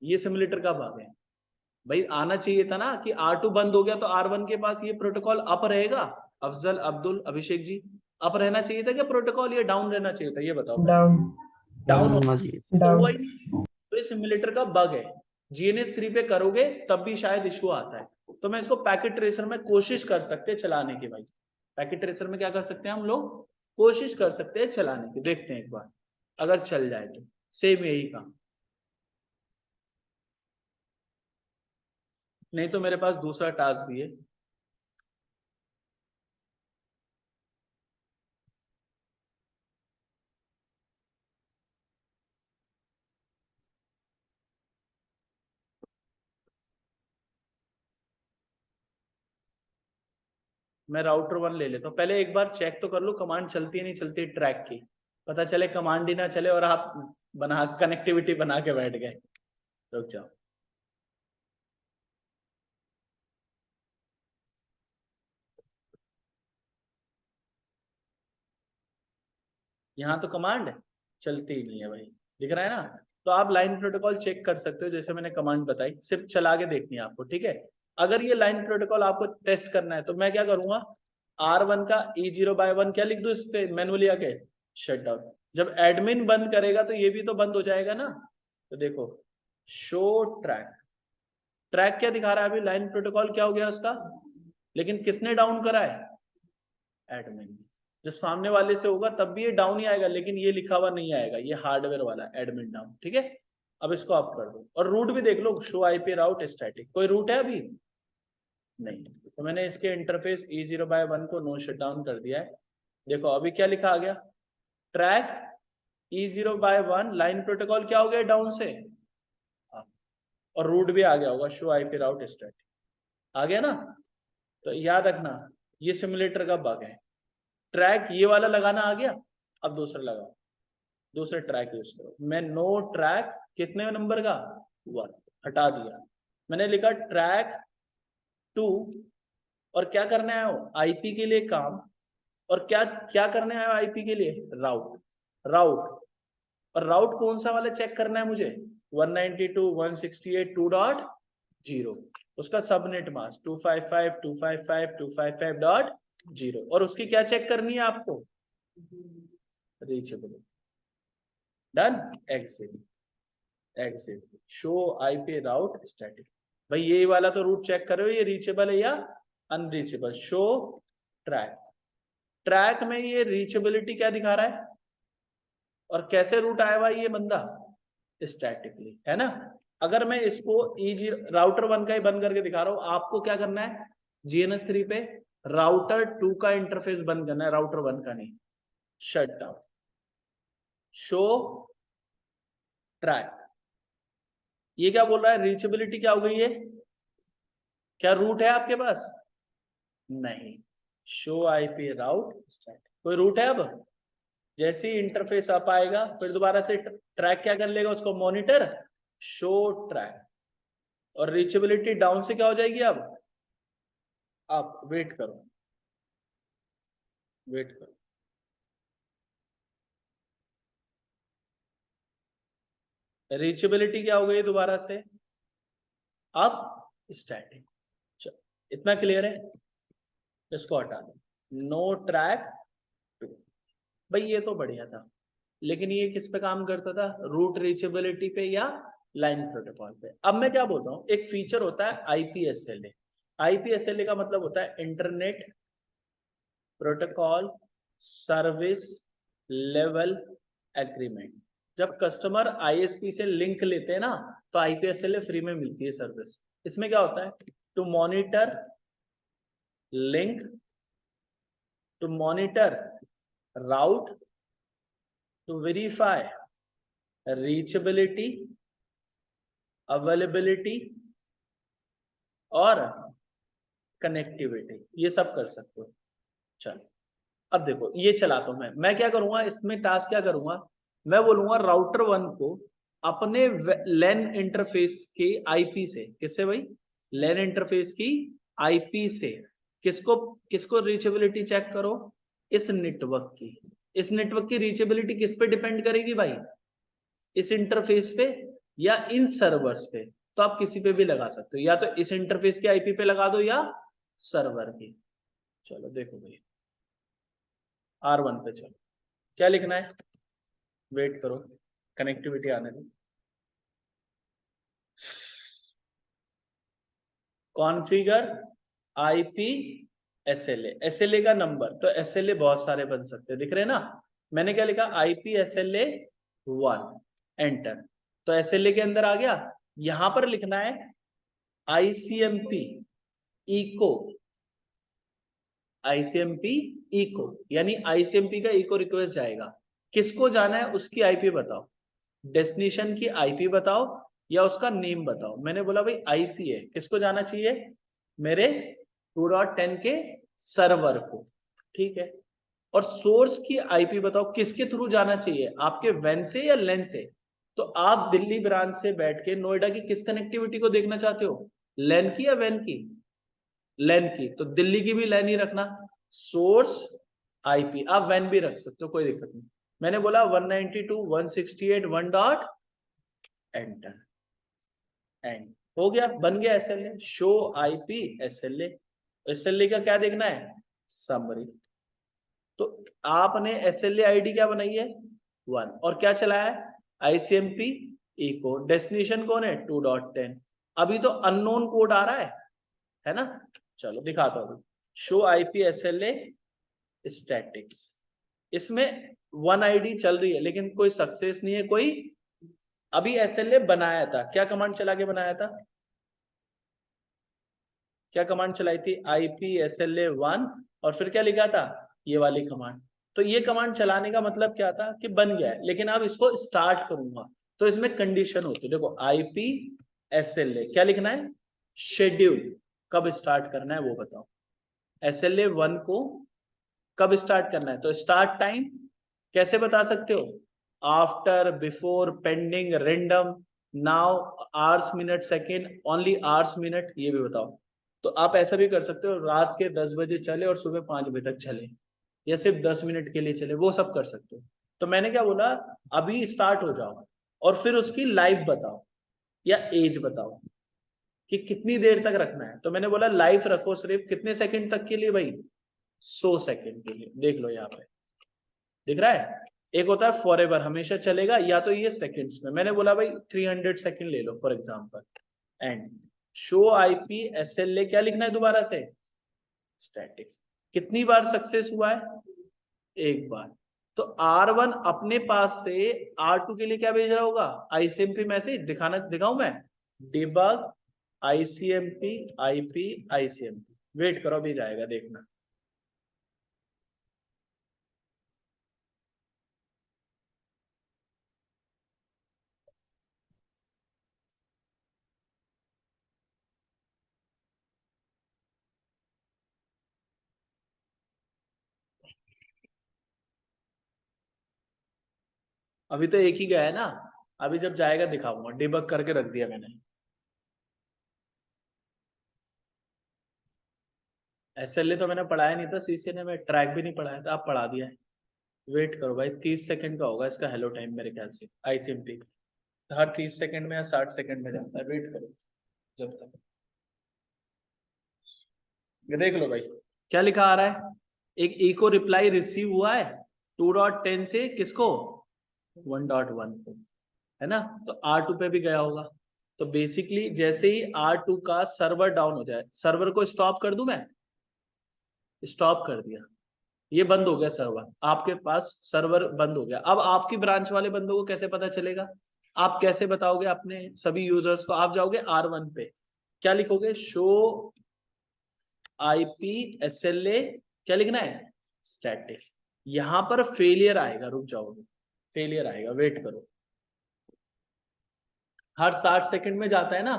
ये सिमुलेटर का बग है। भाई आना चाहिए था ना कि R2 बंद हो गया तो R1 के पास ये प्रोटोकॉल अप रहेगा। अफजल, अब्दुल, अभिषेक जी, अप रहना चाहिए था क्या प्रोटोकॉल, ये डाउन रहना चाहिए था? ये बताओ। डाउन। डाउन होना चाहिए। तो हुआ ही नहीं। तो ये सिमुलेटर का बग है। GNS 3 पे करोगे तब भी शायद इशू आता है। तो मैं इसको पैकेट ट्रेसर में कोशिश कर सकते हैं चलाने की। भाई पैकेट ट्रेसर में क्या कर सकते हैं हम लोग? कोशिश कर सकते हैं चलाने की। देखते हैं एक बार, अगर चल जाए तो सेम यही काम। नहीं तो मेरे पास दूसरा टास्क भी है। मैं राउटर 1 ले लेता हूँ। पहले एक बार चेक तो कर लो कमांड चलती है नहीं चलती है ट्रैक की। पता चले कमांड ही ना चले और आप बना कनेक्टिविटी बना के बैठ गए। रुक जाओ, यहाँ तो कमांड चलती ही नहीं है भाई, दिख रहा है ना। तो आप लाइन प्रोटोकॉल चेक कर सकते हो, जैसे मैंने कमांड बताई, सिर्फ चला के देखनी है आपको, ठीक है। अगर ये लाइन प्रोटोकॉल आपको टेस्ट करना है तो मैं क्या करूंगा? R1 का E0/1 क्या लिख दूं इस पे मैनुअली आके? Shut down. जब एडमिन बंद करेगा तो ये भी तो बंद हो जाएगा ना। तो देखो, शो ट्रैक। ट्रैक क्या दिखा रहा है अभी? लाइन प्रोटोकॉल क्या हो गया उसका? लेकिन किसने डाउन करा है? एडमिन। जब सामने वाले से होगा तब भी ये डाउन ही आएगा, लेकिन ये लिखा हुआ नहीं आएगा, ये हार्डवेयर वाला एडमिन डाउन, ठीक है। अब इसको ऑफ कर दो और रूट भी देख लो, शो आईपी राउट स्टैटिक। कोई रूट है अभी? नहीं। तो मैंने इसके इंटरफेस E0/1 को नो शट डाउन कर दिया है। देखो अभी क्या लिखा आ गया? ट्रैक E0/1 लाइन प्रोटोकॉल क्या हो गया डाउन से? और रूट भी आ गया होगा, शो आईपी राउट स्टैटिक आ गया ना। तो याद रखना ये सिमुलेटर का बग है। ट्रैक ये वाला लगाना आ गया। अब दूसरा लगाओ, दूसरे ट्रैक यूज करो। मैं नो ट्रैक कितने नंबर का? 1 हटा दिया। मैंने लिखा ट्रैक 2। और क्या करने आए हो? आईपी के लिए काम। और क्या क्या करने आए हो आईपी के लिए? राउट, राउट। और राउट कौन सा वाला चेक करना है मुझे? 192.168.2.0, उसका सबनेट मास्क 255.255.255.0। और उसकी क्या चेक करनी है आपको? Reachable. Done, exit, exit, show IP route static. भाई ये वाला तो रूट चेक करो, ये रीचेबल है या अनरीचेबल। शो ट्रैक, ट्रैक में ये रीचेबिलिटी क्या दिखा रहा है और कैसे रूट आया हुआ ये बंदा, स्टैटिकली, है ना। अगर मैं इसको ईजी राउटर 1 का ही बंद करके दिखा रहा हूं, आपको क्या करना है GNS3 पे राउटर 2 का इंटरफेस बंद करना है, राउटर 1 का नहीं। शट डाउन, शो ट्रैक, ये क्या बोल रहा है, रीचेबिलिटी क्या हो गई है, क्या रूट है आपके पास, नहीं। शो आईपी राउट स्टैटिक, कोई रूट है। अब जैसे ही इंटरफेस आप आएगा फिर दोबारा से ट्रैक क्या कर लेगा उसको, मॉनिटर शो ट्रैक, और रीचेबिलिटी डाउन से क्या हो जाएगी। अब आप वेट करो, वेट करो, रीचेबिलिटी क्या हो गई दोबारा से, अब स्टैटिक। चलो इतना क्लियर है, इसको हटा दो। नो ट्रैक टू, भाई ये तो बढ़िया था, लेकिन ये किस पे काम करता था, रूट रीचेबिलिटी पे या लाइन प्रोटोकॉल पे। अब मैं क्या बोलता हूं, एक फीचर होता है IPSLA। IPSLA का मतलब होता है internet protocol service level agreement. जब कस्टमर ISP से लिंक लेते हैं ना, तो IPSLA फ्री में मिलती है सर्विस। इसमें क्या होता है, to monitor link, to monitor route, to verify reachability, availability और कनेक्टिविटी, ये सब कर सकते हो। चलो अब देखो ये चलाता हूं मैं क्या करूंगा इसमें, टास्क क्या करूंगा, मैं बोलूंगा राउटर 1 को अपने लैन इंटरफेस के IP से, किससे भाई, लैन इंटरफेस की IP से किसको किसको रीचेबिलिटी चेक करो, इस नेटवर्क की। इस नेटवर्क की रीचेबिलिटी किस पे डिपेंड करेगी भाई, इस इंटरफेस पे या इन सर्वर्स पे। तो आप किसी पे भी लगा सकते हो, या तो इस इंटरफेस के IP पे लगा दो या सर्वर की। चलो देखो भाई R1 पे चलो, क्या लिखना है, वेट करो कनेक्टिविटी आने दो। कॉन्फ़िगर IP SLA, SLA का नंबर, तो SLA बहुत सारे बन सकते हैं, दिख रहे हैं ना। मैंने क्या लिखा, IP SLA 1, एंटर। तो SLA के अंदर आ गया। यहां पर लिखना है ICMP इको, ICMP इको, यानी ICMP का इको रिक्वेस्ट जाएगा। किसको जाना है उसकी IP बताओ, डेस्टिनेशन की IP बताओ या उसका नेम बताओ। मैंने बोला भाई IP है, किसको जाना चाहिए, मेरे 2.10 के सर्वर को, ठीक है। और सोर्स की IP बताओ, किसके थ्रू जाना चाहिए, आपके वैन से या लैन से। तो आप दिल्ली ब्रांच से बैठ के नोएडा की किस कनेक्टिविटी को देखना चाहते हो, लैन की या वैन की, लैन की। तो दिल्ली की भी लैन ही रखना, सोर्स IP, आप वैन भी रख सकते हो, कोई दिक्कत नहीं। मैंने बोला 192.168 डॉट एंटर, एंड हो गया, बन गया SLA, show IP SLA। SLA का क्या देखना है, समरी। तो आपने SLA ID क्या बनाई है 1, और क्या चलाया है ICMP इको, डेस्टिनेशन कौन है 2.10। अभी तो अननोन कोड आ रहा है ना। चलो दिखाता हूं, शो IP SLA स्टैटिक्स, इसमें 1 ID चल रही है लेकिन कोई सक्सेस नहीं है, कोई अभी SLA बनाया था, क्या कमांड चला के बनाया था, क्या कमांड चलाई थी, IP SLA 1, और फिर क्या लिखा था, ये वाली कमांड। तो ये कमांड चलाने का मतलब क्या था कि बन गया है, लेकिन अब इसको स्टार्ट करूंगा तो इसमें कंडीशन होती है। देखो IP SLA क्या लिखना है, शेड्यूल, कब स्टार्ट करना है वो बताओ। SLA 1 को कब स्टार्ट करना है, तो स्टार्ट टाइम कैसे बता सकते हो, after, before, pending, random, now, hours, minute, second, only hours, minute, ये भी बताओ। तो आप ऐसा भी कर सकते हो, रात के 10 बजे चले और सुबह 5 बजे तक चले, या सिर्फ 10 मिनट के लिए चले, वो सब कर सकते हो। तो मैंने क्या बोला, अभी स्टार्ट हो जाओ और फिर उसकी लाइफ बताओ या एज बताओ कि कितनी देर तक रखना है। तो मैंने बोला लाइफ रखो सिर्फ कितने सेकंड तक के लिए भाई, 100 सेकंड के लिए। देख लो यहाँ पे दिख रहा है एक होता है फॉर एवर, हमेशा चलेगा, या तो ये सेकंड्स में। मैंने बोला भाई 300 सेकंड ले लो for example. And show IP SLA क्या लिखना है दोबारा से, स्टैटिक्स। कितनी बार सक्सेस हुआ है, एक बार। तो R1 अपने पास से R2 के लिए क्या भेज रहा होगा, आईसीएमपी मैसेज। दिखाऊं मैं, debug ICMP IP ICMP. Wait करो, अभी जाएगा देखना। अभी तो एक ही गया है ना, अभी जब जाएगा दिखाऊंगा। डिबग करके रख दिया मैंने। एसएलए तो मैंने पढ़ाया नहीं था सीसीएनए में, ट्रैक भी नहीं पढ़ाया था, आप पढ़ा दिया है। वेट करो भाई, 30 सेकंड का होगा इसका हेलो टाइम मेरे ख्याल से। आईसीएमपी हर 30 सेकंड में या 60 सेकंड में जाता है। वेट करो जब तक, ये देख लो भाई क्या लिखा आ रहा है। एक इको रिप्लाई रिसीव हुआ है 2.10 से किसको, 1.1 को, है ना। तो R2 पे भी गया होगा। तो बेसिकली जैसे ही R2 का सर्वर डाउन हो जाए, सर्वर को स्टॉप कर दूं मैं, स्टॉप कर दिया, ये बंद हो गया सर्वर, आपके पास सर्वर बंद हो गया। अब आपकी ब्रांच वाले बंदों को कैसे पता चलेगा, आप कैसे बताओगे अपने सभी यूजर्स को। आप जाओगे R1 पे, क्या लिखोगे, शो आईपी एसएलए, क्या लिखना है, स्टैटिक्स। यहां पर फेलियर आएगा, रुक जाओगे, फेलियर आएगा, वेट करो। हर 60 सेकंड में जाता है ना,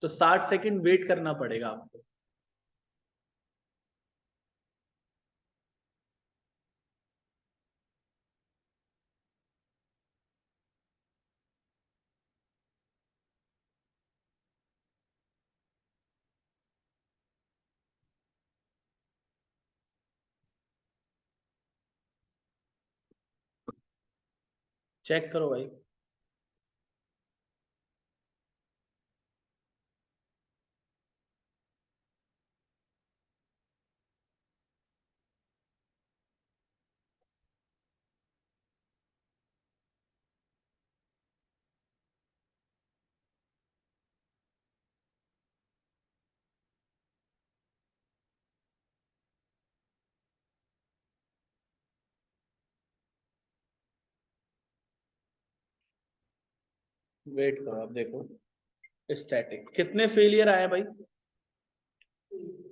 तो 60 सेकंड वेट करना पड़ेगा आपको। चेक करो भाई। वेट करो, अब देखो स्टैटिक कितने फेलियर आए भाई,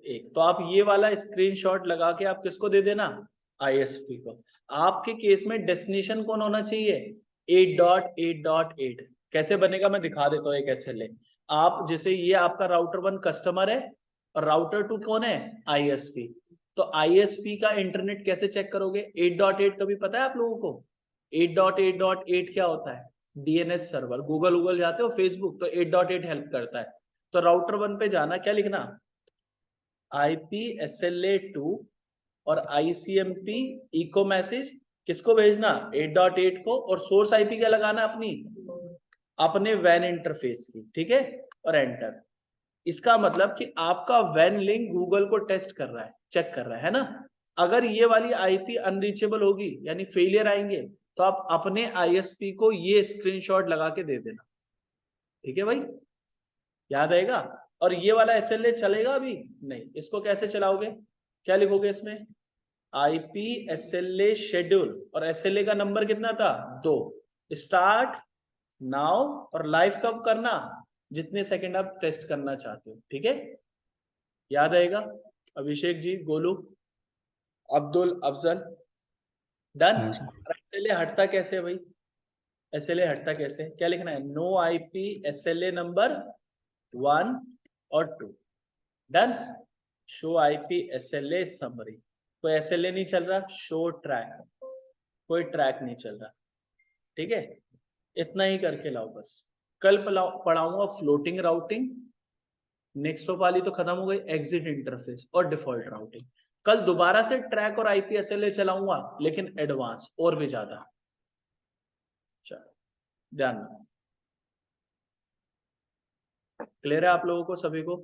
एक। तो आप ये वाला स्क्रीनशॉट लगा के आप किसको दे देना, आईएसपी को। आपके केस में डेस्टिनेशन कौन होना चाहिए, 8.8.8। कैसे बनेगा मैं दिखा देता हूँ एक एसएलए। आप जैसे ये आपका राउटर 1 कस्टमर है और राउटर 2 कौन है, आईएसपी। तो आईएसपी का इंटरनेट कैसे चेक करोगे, 8.8 कभी पता है आप लोगों को, 8.8.8 क्या होता है, डीएनएस सर्वर। गूगल जाते हो, फेसबुक, तो 8.8 हेल्प करता है। तो राउटर 1 पे जाना, क्या लिखना, आईपी एसएलए 2 और आईसीएमपी इको मैसेज किसको भेजना, 8.8 को। और सोर्स आईपी क्या लगाना, अपने वैन इंटरफेस की, ठीक है। और एंटर। इसका मतलब कि आपका वैन लिंक गूगल को टेस्ट कर रहा है, चेक कर रहा है ना। अगर ये वाली आईपी अनरीचेबल होगी, यानी फेलियर आएंगे, तो आप अपने आईएसपी को ये स्क्रीनशॉट लगा के दे देना, ठीक है भाई, याद आएगा। और ये वाला एसएलए चलेगा अभी नहीं, इसको कैसे चलाओगे, क्या लिखोगे इसमें, आईपी एसएलए शेड्यूल, और एसएलए का नंबर कितना था, 2। स्टार्ट नाउ, और लाइव कब करना, जितने सेकंड आप टेस्ट करना चाहते हो, ठीक है, याद आएगा। अभिषेक जी, गोलू, अब्दुल, अफजल, डन। हाँ सर। एसएलए हटता कैसे है भाई, एसएलए हटता कैसे, क्या लिखना है, नो आईपी एसएलए नंबर 1 और 2, done. Show IP SLA summary, कोई एसएलए नहीं चल रहा, शो ट्रैक, कोई ट्रैक नहीं चल रहा, ठीक है। इतना ही करके लाओ बस। कल पढ़ाऊंगा फ्लोटिंग राउटिंग, नेक्स्ट वाली तो खत्म हो गई, एग्जिट इंटरफेस और डिफॉल्ट राउटिंग। कल दोबारा से ट्रैक और आईपी एसएलए चलाऊंगा, लेकिन एडवांस और भी ज्यादा। चलो ध्यान, क्लियर है आप लोगों को सभी को।